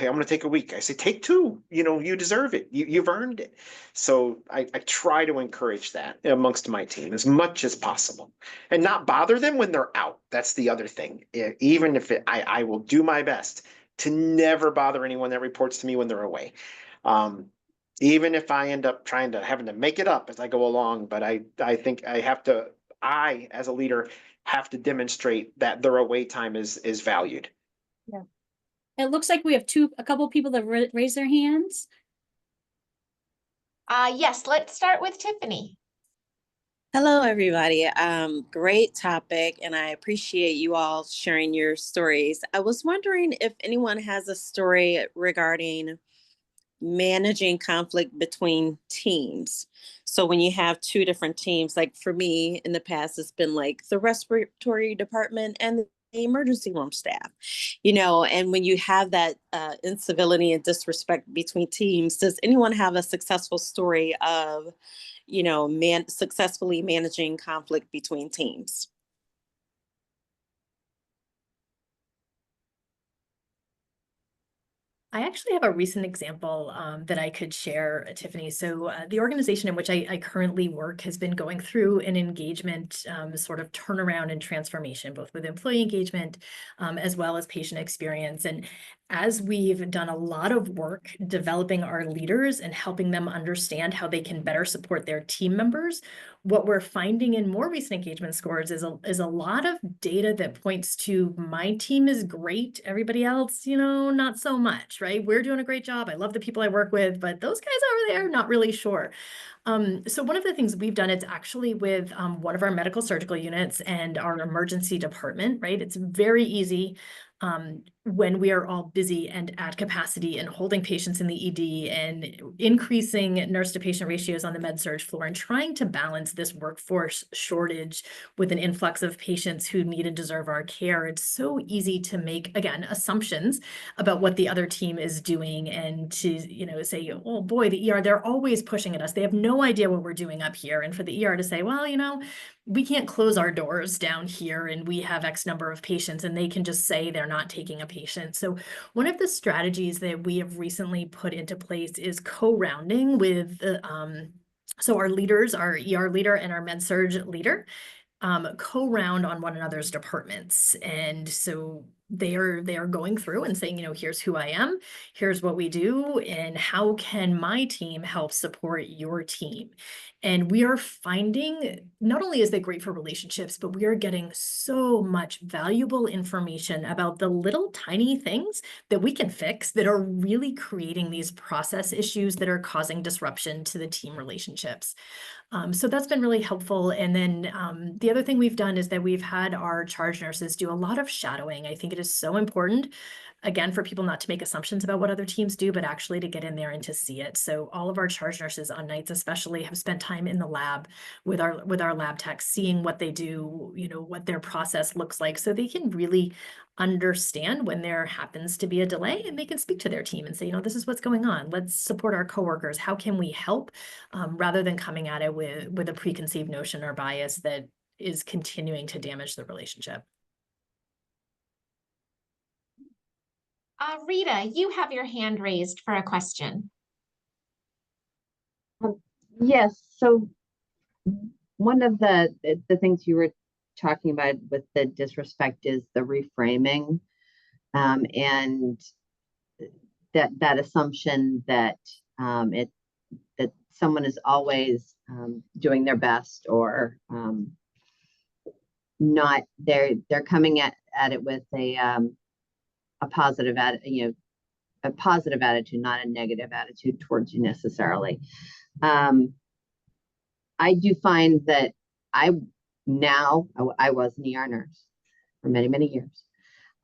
Speaker 4: I'm going to take a week. I say, take two. You deserve it. You've earned it. So I try to encourage that amongst my team as much as possible and not bother them when they're out. That's the other thing. Even if I will do my best to never bother anyone that reports to me when they're away. Even if I end up having to make it up as I go along, but I think I, as a leader, have to demonstrate that their away time is valued.
Speaker 3: Yeah. It looks like we have a couple people that raised their hands.
Speaker 2: Yes, let's start with Tiffany.
Speaker 12: Hello, everybody. Great topic, and I appreciate you all sharing your stories. I was wondering if anyone has a story regarding managing conflict between teams. So when you have two different teams, like for me in the past, it's been like the respiratory department and the emergency room staff, and when you have that incivility and disrespect between teams, does anyone have a successful story of, successfully managing conflict between teams?
Speaker 16: I actually have a recent example that I could share, Tiffany. So the organization in which I currently work has been going through an engagement sort of turnaround and transformation, both with employee engagement as well as patient experience. And as we've done a lot of work developing our leaders and helping them understand how they can better support their team members, what we're finding in more recent engagement scores is a lot of data that points to my team is great, everybody else, not so much, right? We're doing a great job. I love the people I work with, but those guys over there, not really sure. So one of the things we've done, it's actually with one of our medical surgical units and our emergency department, right? It's very easy when we are all busy and at capacity and holding patients in the ED and increasing nurse to patient ratios on the med surg floor and trying to balance this workforce shortage with an influx of patients who need and deserve our care. It's so easy to make, again, assumptions about what the other team is doing and to, say, oh boy, the ER, they're always pushing at us. They have no idea what we're doing up here. And for the ER to say, well, we can't close our doors down here and we have X number of patients, and they can just say they're not taking a patient. So one of the strategies that we have recently put into place is co-rounding with so our leaders, our ER leader and our med surg leader, co-round on one another's departments. And so they are going through and saying, here's who I am, here's what we do, and how can my team help support your team? And we are finding, not only is that great for relationships, but we are getting so much valuable information about the little tiny things that we can fix that are really creating these process issues that are causing disruption to the team relationships. So that's been really helpful. And then the other thing we've done is that we've had our charge nurses do a lot of shadowing. I think it is so important, again, for people not to make assumptions about what other teams do, but actually to get in there and to see it. So all of our charge nurses on nights especially have spent time in the lab with our lab techs, seeing what they do, what their process looks like, so they can really understand when there happens to be a delay, and they can speak to their team and say, this is what's going on. Let's support our coworkers. How can we help? Rather than coming at it with a preconceived notion or bias that is continuing to damage the relationship.
Speaker 2: Rita, you have your hand raised for a question.
Speaker 14: Yes. So one of the things you were talking about with the disrespect is the reframing, and that assumption that that someone is always doing their best, or not. They're coming at it with a positive a positive attitude, not a negative attitude towards you necessarily. I do find that I was an ER nurse for many, many years.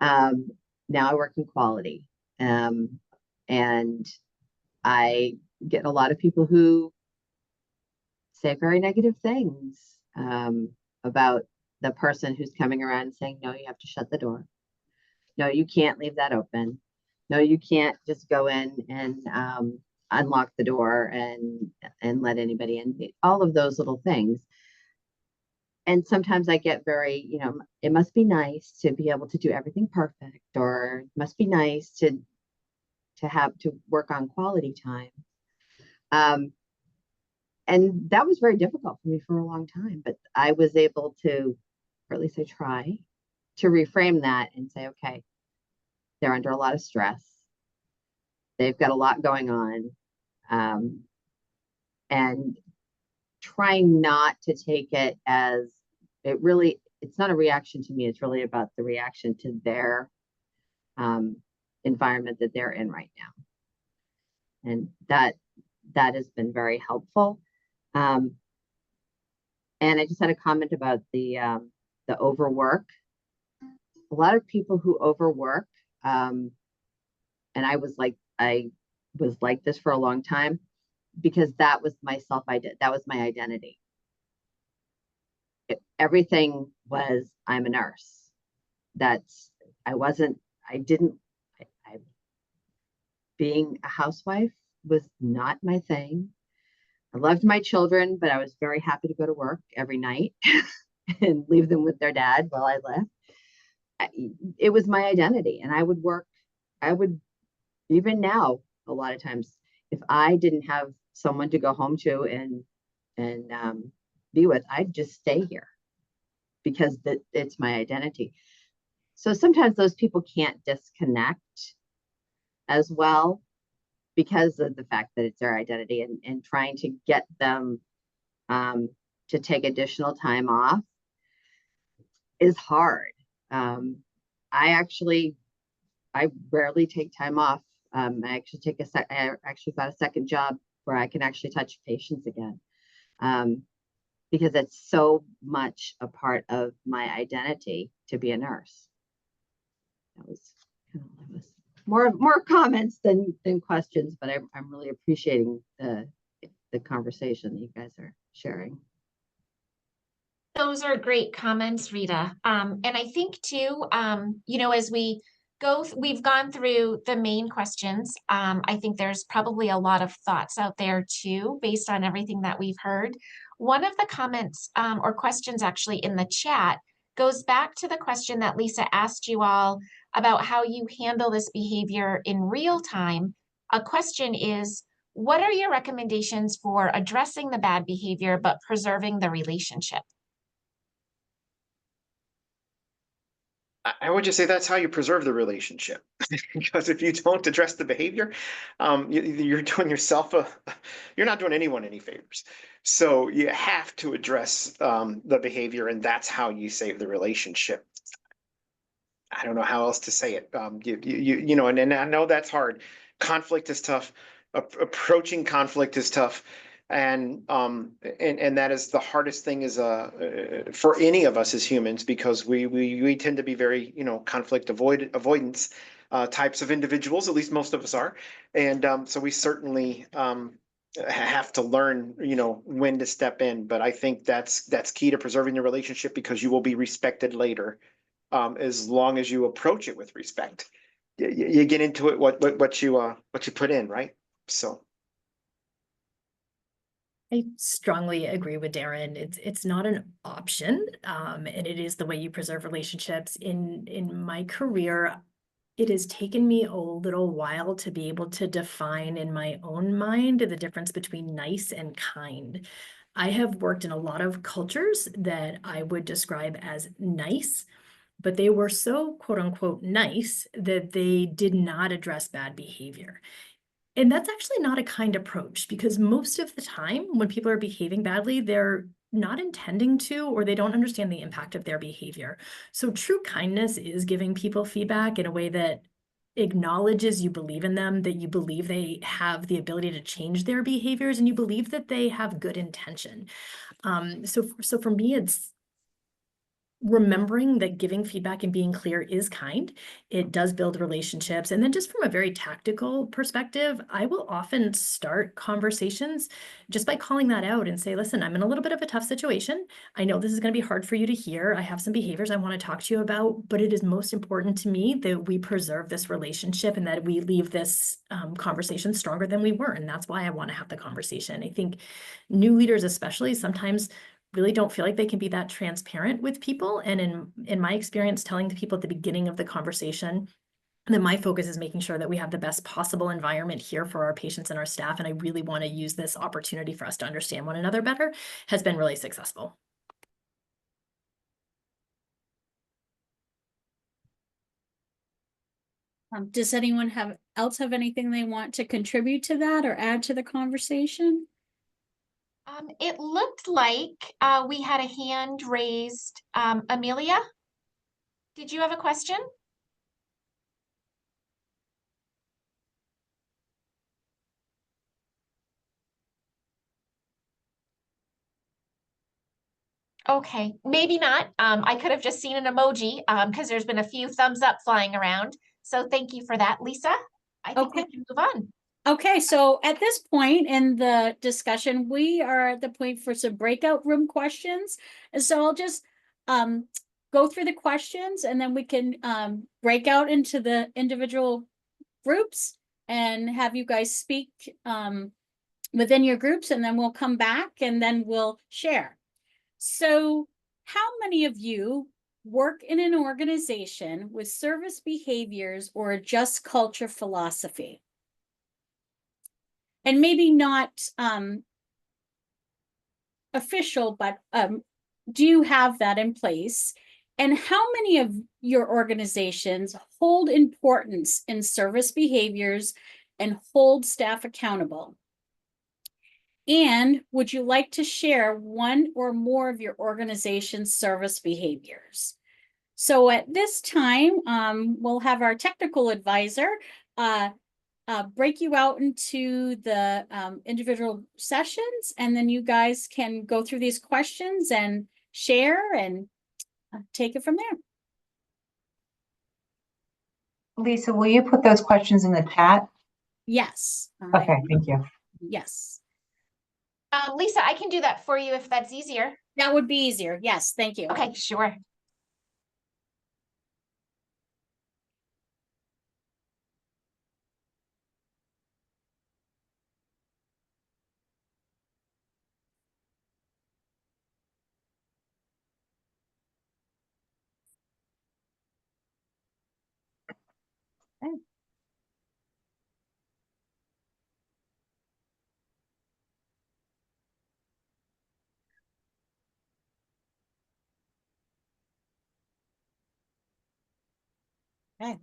Speaker 14: Now I work in quality. And I get a lot of people who say very negative things about the person who's coming around and saying, no, you have to shut the door. No, you can't leave that open. No, you can't just go in and unlock the door and let anybody in. All of those little things. And sometimes I get very, it must be nice to be able to do everything perfect, or it must be nice to have to work on quality time. And that was very difficult for me for a long time, but I was able to, or at least I try to reframe that and say, okay, they're under a lot of stress. They've got a lot going on. And trying not to take it as it's not a reaction to me. It's really about the reaction to their environment that they're in right now. And that has been very helpful. And I just had a comment about the overwork. A lot of people who overwork, and I was like this for a long time, because that was my that was my identity. Everything was, I'm a nurse. Being a housewife was not my thing. I loved my children, but I was very happy to go to work every night and leave them with their dad while I left. It was my identity, and I would, even now, a lot of times, if I didn't have someone to go home to and be with, I'd just stay here because it's my identity. So sometimes those people can't disconnect as well because of the fact that it's their identity, and trying to get them to take additional time off is hard. I rarely take time off. I actually got a second job where I can actually touch patients again, because it's so much a part of my identity to be a nurse. That was more comments than questions, but I'm really appreciating the conversation that you guys are sharing.
Speaker 2: Those are great comments, Rita. And I think too, as we've gone through the main questions. I think there's probably a lot of thoughts out there too, based on everything that we've heard. One of the comments or questions actually in the chat goes back to the question that Lisa asked you all about how you handle this behavior in real time. A question is, what are your recommendations for addressing the bad behavior but preserving the relationship?
Speaker 4: I would just say that's how you preserve the relationship, because if you don't address the behavior, you're doing yourself you're not doing anyone any favors. So you have to address the behavior, and that's how you save the relationship. I don't know how else to say it. And I know that's hard. Conflict is tough. Approaching conflict is tough. And that is the hardest thing is for any of us as humans, because we tend to be very conflict avoidance types of individuals. At least most of us are, and so we certainly have to learn when to step in. But I think that's key to preserving the relationship, because you will be respected later as long as you approach it with respect. You get into it what you put in, right? So.
Speaker 16: I strongly agree with Darren. It's not an option, and it is the way you preserve relationships. In my career, it has taken me a little while to be able to define in my own mind the difference between nice and kind. I have worked in a lot of cultures that I would describe as nice, but they were so quote unquote nice that they did not address bad behavior. And that's actually not a kind approach, because most of the time when people are behaving badly, they're not intending to, or they don't understand the impact of their behavior. So true kindness is giving people feedback in a way that acknowledges you believe in them, that you believe they have the ability to change their behaviors, and you believe that they have good intention. So for me, it's remembering that giving feedback and being clear is kind. It does build relationships. And then just from a very tactical perspective, I will often start conversations just by calling that out and say, listen, I'm in a little bit of a tough situation. I know this is going to be hard for you to hear. I have some behaviors I want to talk to you about, but it is most important to me that we preserve this relationship and that we leave this conversation stronger than we were. And that's why I want to have the conversation. I think new leaders especially sometimes really don't feel like they can be that transparent with people. And in my experience, telling the people at the beginning of the conversation that my focus is making sure that we have the best possible environment here for our patients and our staff, and I really want to use this opportunity for us to understand one another better, has been really successful.
Speaker 3: Does anyone else have anything they want to contribute to that or add to the conversation?
Speaker 2: It looked like we had a hand raised. Amelia, did you have a question? Okay, maybe not. I could have just seen an emoji because there's been a few thumbs up flying around. So thank you for that, Lisa. I think we can move on.
Speaker 3: Okay, so at this point in the discussion, we are at the point for some breakout room questions. And so I'll just go through the questions and then we can break out into the individual groups and have you guys speak within your groups, and then we'll come back and then we'll share. So how many of you work in an organization with service behaviors or a just culture philosophy? And maybe not official, but do you have that in place? And how many of your organizations hold importance in service behaviors and hold staff accountable? And would you like to share one or more of your organization's service behaviors? So at this time, we'll have our technical advisor break you out into the individual sessions, and then you guys can go through these questions and share and take it from there.
Speaker 18: Lisa, will you put those questions in the chat?
Speaker 3: Yes.
Speaker 18: Okay, thank you.
Speaker 3: Yes.
Speaker 2: Lisa, I can do that for you if that's easier.
Speaker 3: That would be easier. Yes, thank you.
Speaker 2: Okay, sure.
Speaker 3: Okay. Okay.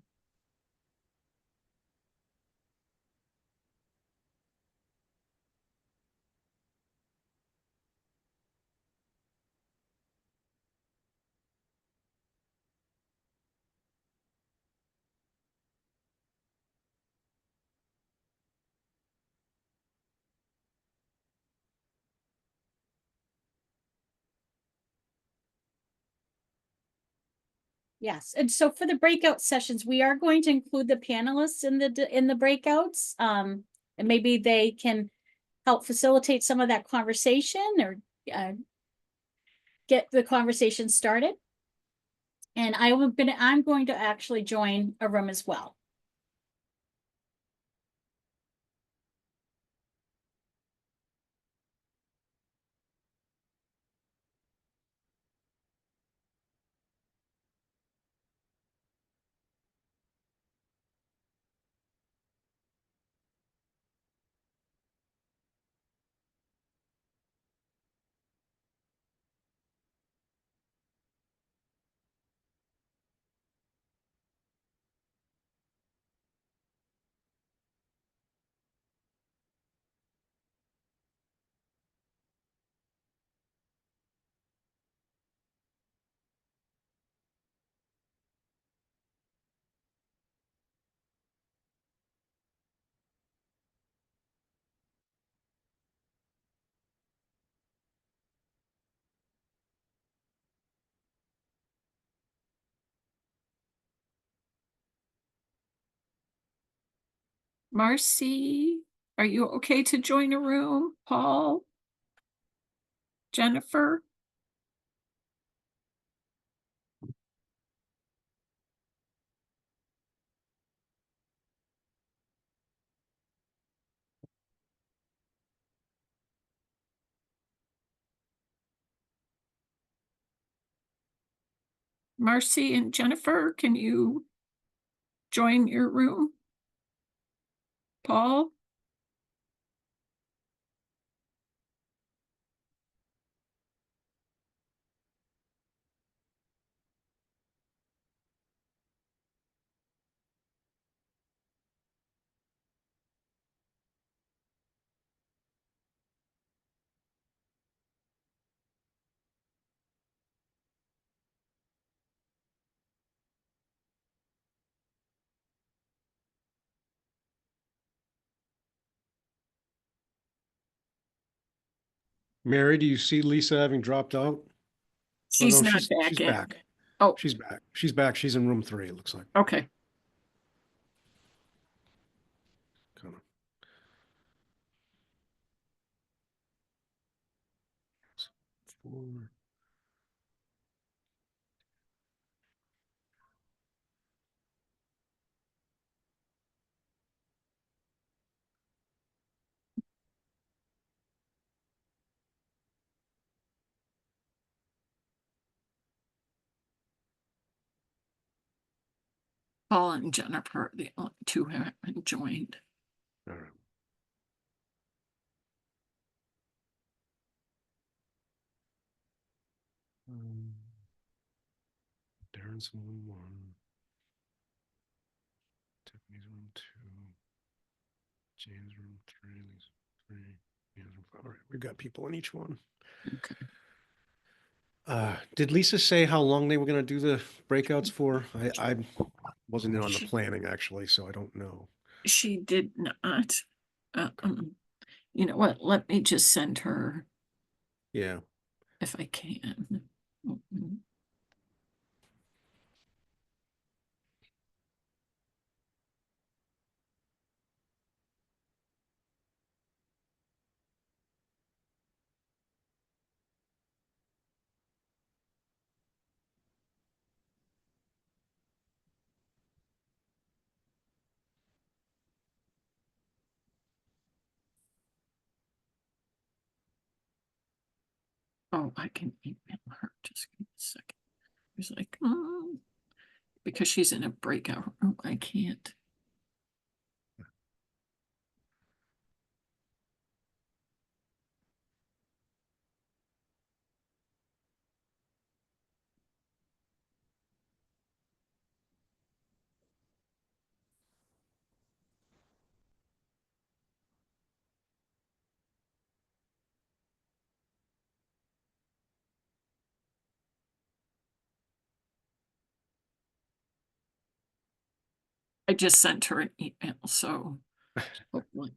Speaker 3: Yes, and so for the breakout sessions, we are going to include the panelists in the breakouts, and maybe they can help facilitate some of that conversation or get the conversation started. And I'm going to actually join a room as well.
Speaker 1: Marcy, are you okay to join a room? Paul? Jennifer? Marcy and Jennifer, can you join your room? Paul?
Speaker 5: Mary, do you see Lisa having dropped out?
Speaker 1: She's
Speaker 5: no,
Speaker 1: not
Speaker 5: she's
Speaker 1: back yet.
Speaker 5: back.
Speaker 1: Oh,
Speaker 5: She's back. She's back. She's in room 3, it looks like.
Speaker 1: okay.
Speaker 5: Kind of. Four.
Speaker 1: Paul and Jennifer are the only two who haven't joined.
Speaker 5: All right. Darren's in room 1. Tiffany's room 2. James room 3. Lisa 3. Ian's room 5. All right, we've got people in each one.
Speaker 1: Okay.
Speaker 5: Did Lisa say how long they were going to do the breakouts for? I wasn't in on the planning actually, so I don't know.
Speaker 1: She did not. You know what? Let me just send her
Speaker 5: Yeah.
Speaker 1: if I can. Mm-mm. Oh, I can email her. Just give me a second. It's like, because she's in a breakout room, I can't. I just sent her an email, so hopefully.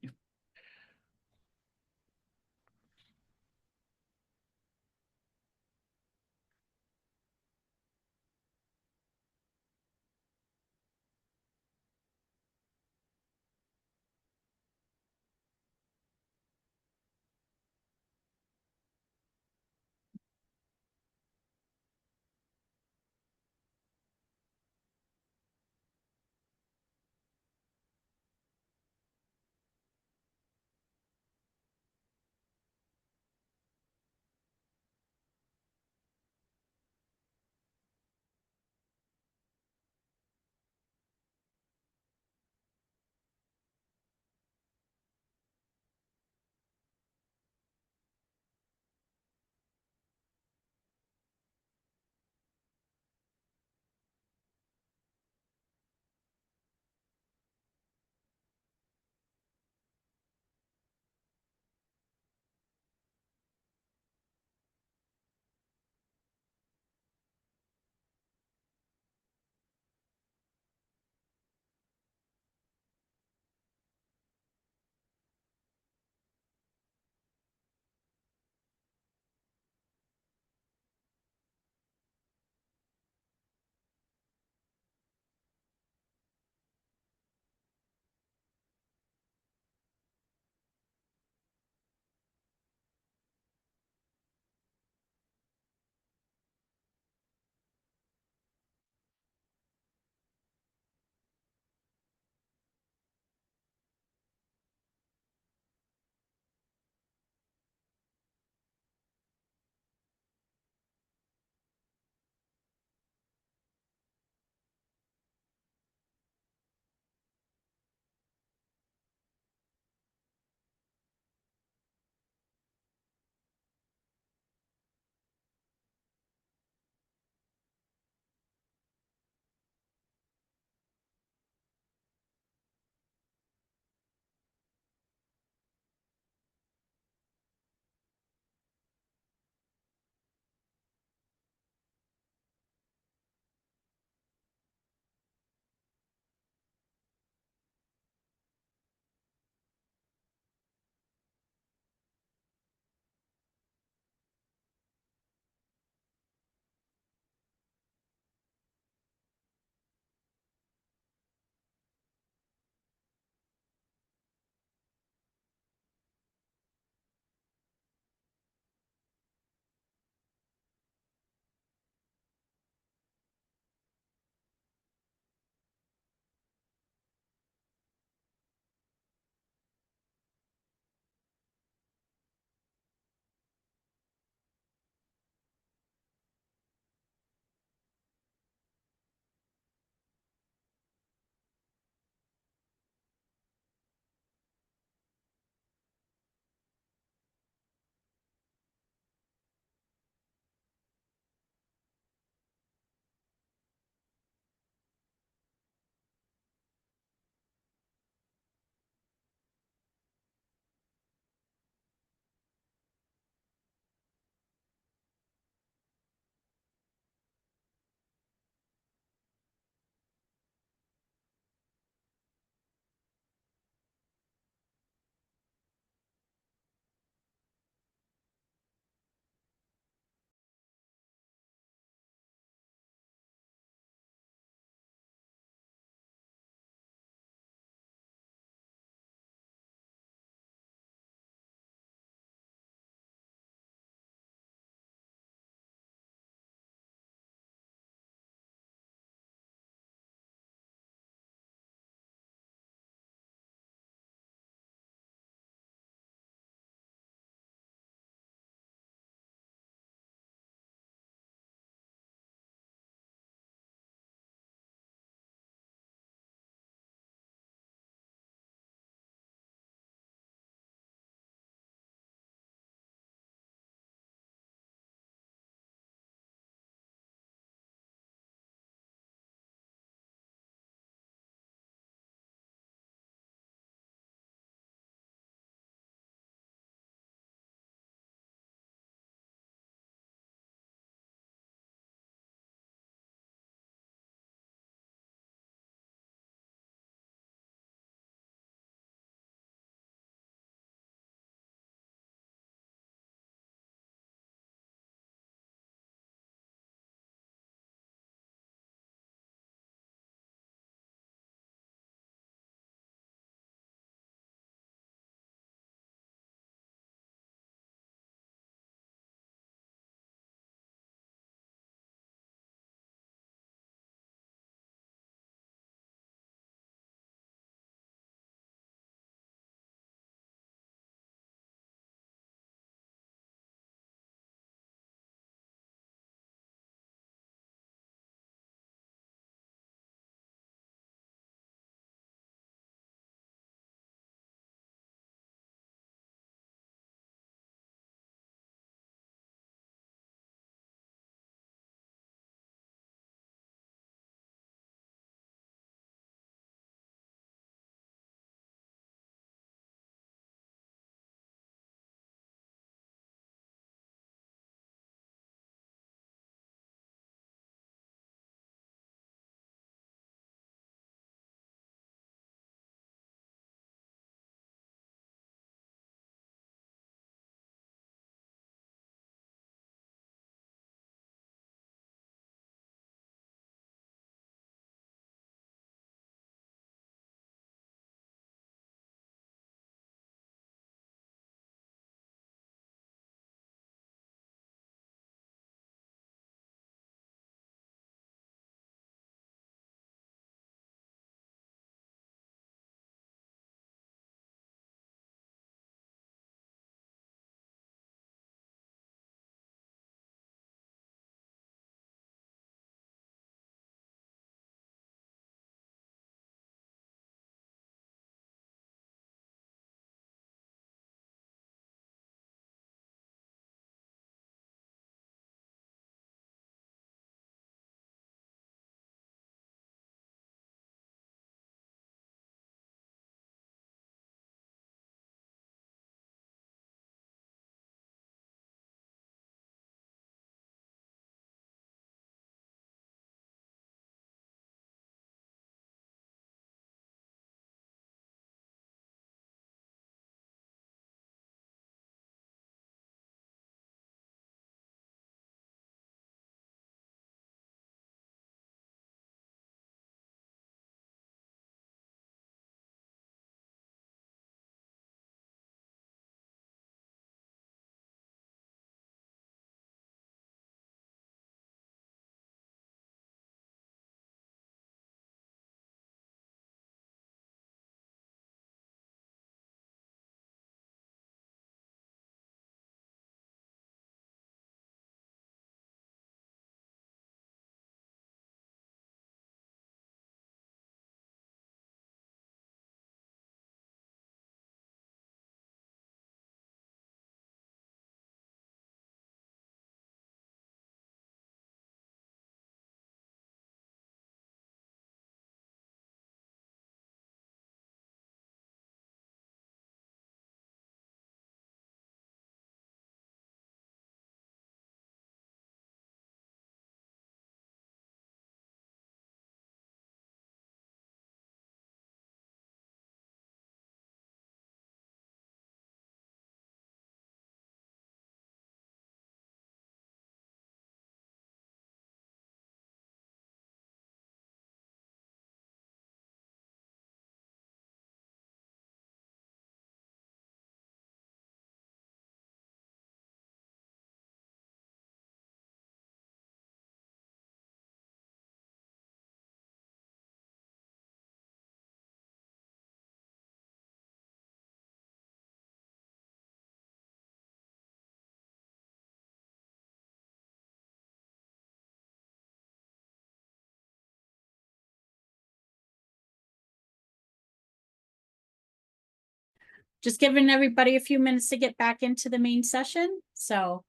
Speaker 3: just giving everybody a few minutes to get back into the main session. So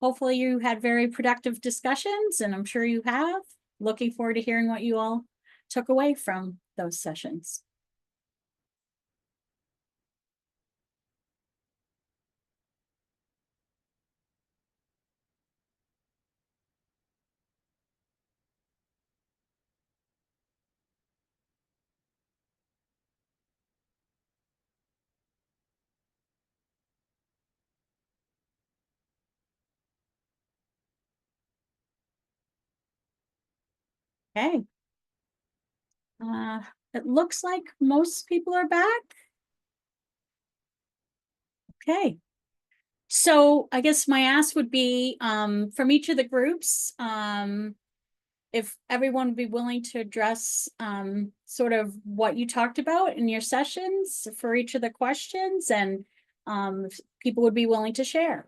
Speaker 3: hopefully you had very productive discussions, and I'm sure you have. Looking forward to hearing what you all took away from those sessions. Okay. It looks like most people are back. Okay. So I guess my ask would be from each of the groups, if everyone would be willing to address sort of what you talked about in your sessions for each of the questions, and if people would be willing to share.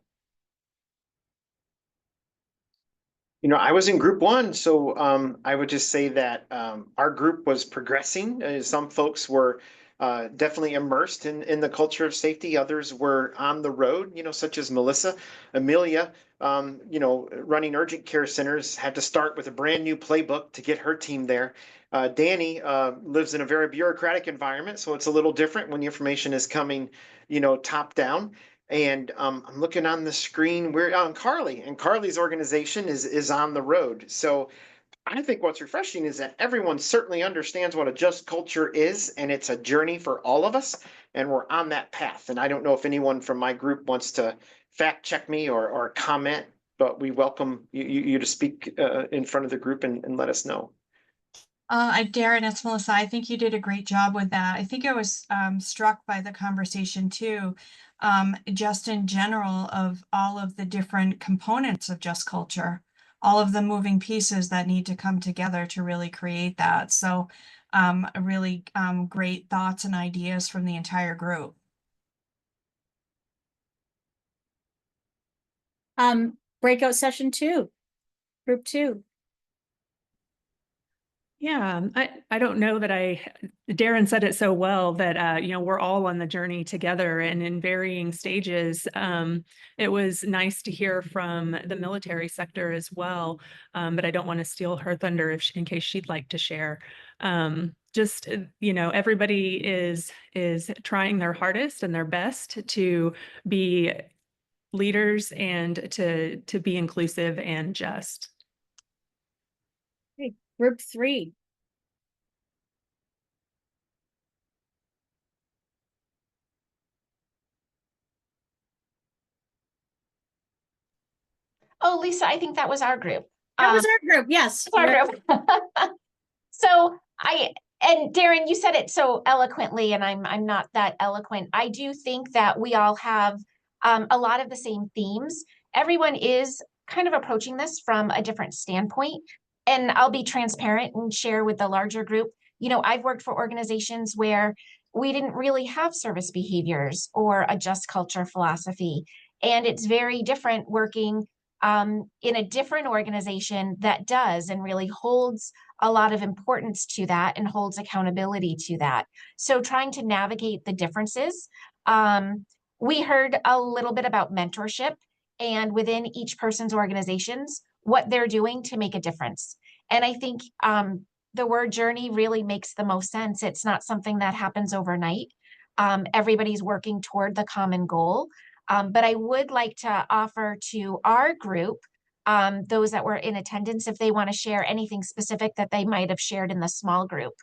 Speaker 4: You know, I was in group one, so I would just say that our group was progressing. Some folks were definitely immersed in the culture of safety. Others were on the road, you know, such as Melissa. Amelia, you know, running urgent care centers, had to start with a brand new playbook to get her team there. Danny lives in a very bureaucratic environment, so it's a little different when the information is coming, you know, top down. And I'm looking on the screen, we're on Carly, and Carly's organization is on the road. So I think what's refreshing is that everyone certainly understands what a just culture is, and it's a journey for all of us, and we're on that path. And I don't know if anyone from my group wants to fact check me or comment, but we welcome you to speak in front of the group and let us know.
Speaker 6: Darren, it's Melissa. I think you did a great job with that. I think I was struck by the conversation too, just in general of all of the different components of just culture, all of the moving pieces that need to come together to really create that. So really great thoughts and ideas from the entire group.
Speaker 3: Breakout session 2, group 2.
Speaker 17: Yeah, I don't know that Darren said it so well that, you know, we're all on the journey together and in varying stages. It was nice to hear from the military sector as well, but I don't want to steal her thunder in case she'd like to share. Just, you know, everybody is trying their hardest and their best to be leaders and to be inclusive and just.
Speaker 3: Okay, group 3.
Speaker 2: Oh, Lisa, I think that was our group.
Speaker 3: That was our group, yes.
Speaker 2: Our group. So and Darren, you said it so eloquently, and I'm not that eloquent. I do think that we all have a lot of the same themes. Everyone is kind of approaching this from a different standpoint. And I'll be transparent and share with the larger group. You know, I've worked for organizations where we didn't really have service behaviors or a just culture philosophy. And it's very different working in a different organization that does and really holds a lot of importance to that and holds accountability to that. So trying to navigate the differences. We heard a little bit about mentorship and within each person's organizations, what they're doing to make a difference. And I think the word journey really makes the most sense. It's not something that happens overnight. Everybody's working toward the common goal. But I would like to offer to our group, those that were in attendance, if they want to share anything specific that they might have shared in the small group.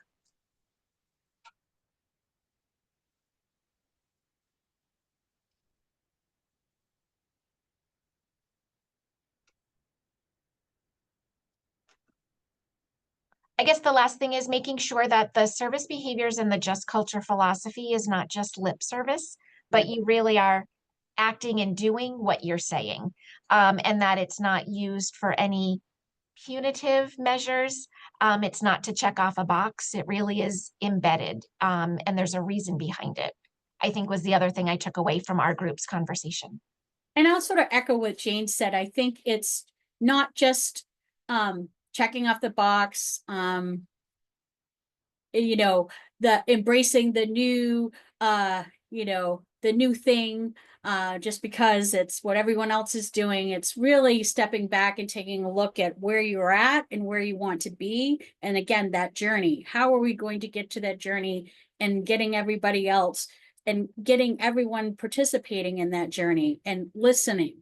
Speaker 2: I guess the last thing is making sure that the service behaviors and the just culture philosophy is not just lip service, but you really are acting and doing what you're saying, and that it's not used for any punitive measures. It's not to check off a box. It really is embedded, and there's a reason behind it, I think was the other thing I took away from our group's conversation.
Speaker 3: And I'll sort of echo what Jane said. I think it's not just checking off the box, you know, the embracing the new you know, the new thing, just because it's what everyone else is doing. It's really stepping back and taking a look at where you're at and where you want to be. And again, that journey, how are we going to get to that journey and getting everybody else and getting everyone participating in that journey and listening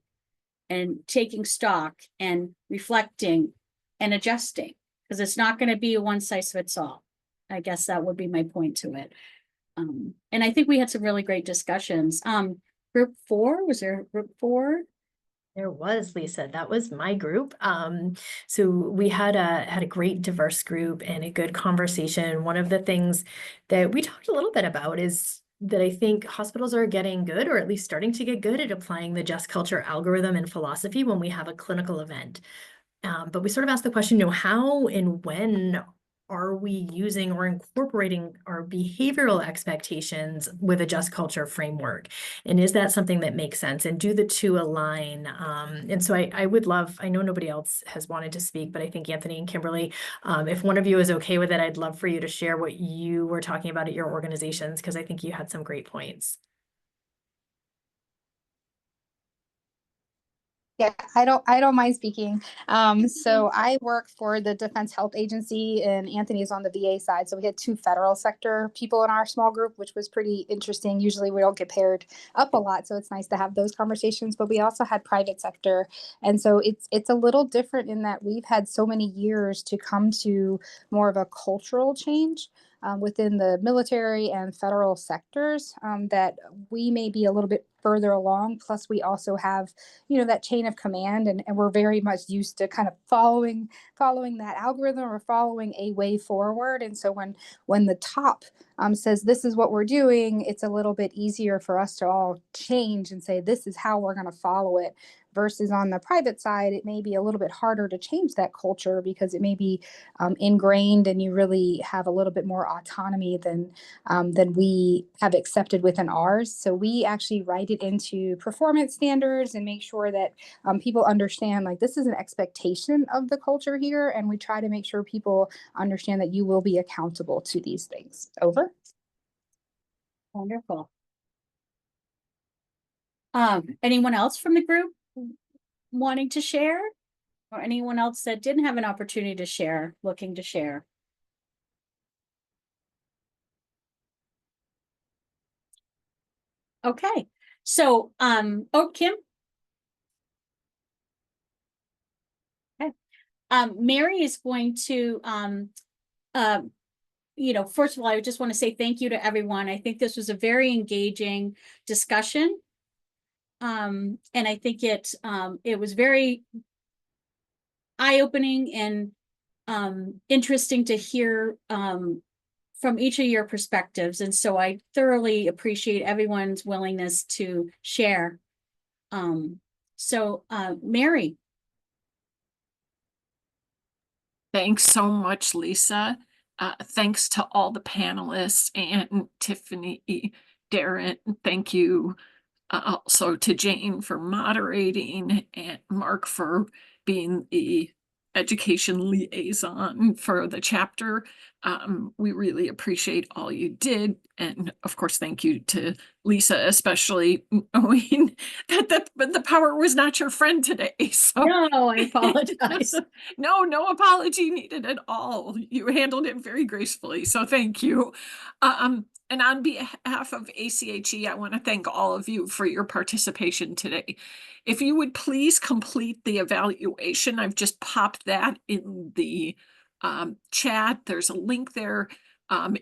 Speaker 3: and taking stock and reflecting and adjusting, because it's not going to be a one size fits all. I guess that would be my point to it. And I think we had some really great discussions. Group 4, was there group 4?
Speaker 16: There was, Lisa. That was my group. So we had a great diverse group and a good conversation. One of the things that we talked a little bit about is that I think hospitals are getting good, or at least starting to get good, at applying the Just Culture algorithm and philosophy when we have a clinical event. But we sort of asked the question, how and when are we using or incorporating our behavioral expectations with a Just Culture framework? And is that something that makes sense? And do the two align? And so I would love, I know nobody else has wanted to speak, but I think Anthony and Kimberly, if one of you is okay with it, I'd love for you to share what you were talking about at your organizations, because I think you had some great points.
Speaker 19: Yeah, I don't mind speaking. So I work for the Defense Health Agency, and Anthony is on the VA side. So we had 2 federal sector people in our small group, which was pretty interesting. Usually we don't get paired up a lot, so it's nice to have those conversations. But we also had private sector, and so it's a little different in that we've had so many years to come to more of a cultural change. Within the military and federal sectors, that we may be a little bit further along. Plus, we also have, that chain of command, and we're very much used to kind of following that algorithm or following a way forward. And so when the top says this is what we're doing, it's a little bit easier for us to all change and say this is how we're going to follow it. Versus on the private side, it may be a little bit harder to change that culture because it may be ingrained, and you really have a little bit more autonomy than we have accepted within ours. So we actually write it into performance standards and make sure that people understand, like, this is an expectation of the culture here, and we try to make sure people understand that you will be accountable to these things. Over.
Speaker 3: Wonderful. Anyone else from the group wanting to share, or anyone else that didn't have an opportunity to share, looking to share? Okay, so oh, Kim. Okay. Mary is going to first of all, I just want to say thank you to everyone. I think this was a very engaging discussion. And I think it was very eye-opening and interesting to hear from each of your perspectives. And so I thoroughly appreciate everyone's willingness to share. Mary.
Speaker 1: Thanks so much, Lisa. Thanks to all the panelists and Tiffany, Darren. Thank you also to Jane for moderating, and Mark for being the education liaison for the chapter. We really appreciate all you did. And of course, thank you to Lisa, especially knowing that the power was not your friend today. So
Speaker 3: no, I apologize.
Speaker 1: No apology needed at all. You handled it very gracefully. So thank you. And on behalf of ACHE, I want to thank all of you for your participation today. If you would please complete the evaluation, I've just popped that in the chat. There's a link there.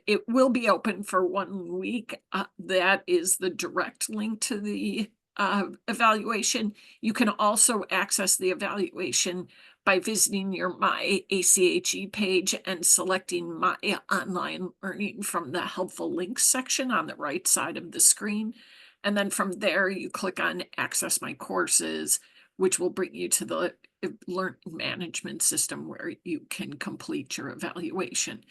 Speaker 1: It will be open for 1 week. That is the direct link to the evaluation. You can also access the evaluation by visiting your My ACHE page and selecting My Online Learning from the Helpful Links section on the right side of the screen. And then from there, you click on Access My Courses, which will bring you to the Learning Management System where you can complete your evaluation.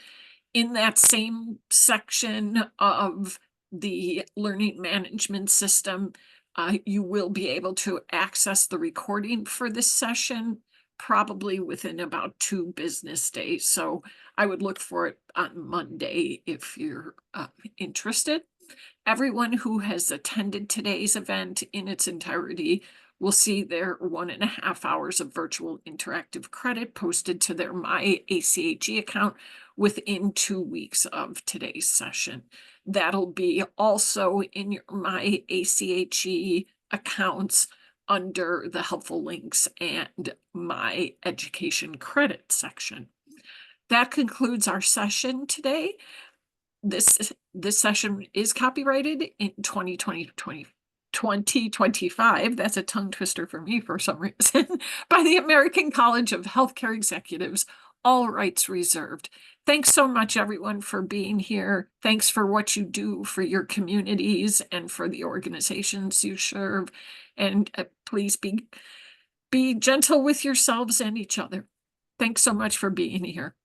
Speaker 1: In that same section of the Learning Management System, you will be able to access the recording for this session probably within about 2 business days. So I would look for it on Monday if you're interested. Everyone who has attended today's event in its entirety will see their 1.5 hours of virtual interactive credit posted to their My ACHE account within 2 weeks of today's session. That'll be also in your My ACHE accounts under the helpful links and My Education Credit section. That concludes our session today. This session is copyrighted in 2025. That's a tongue twister for me for some reason, by the American College of Healthcare Executives, all rights reserved. Thanks so much, everyone, for being here. Thanks for what you do for your communities and for the organizations you serve. And please be gentle with yourselves and each other. Thanks so much for being here.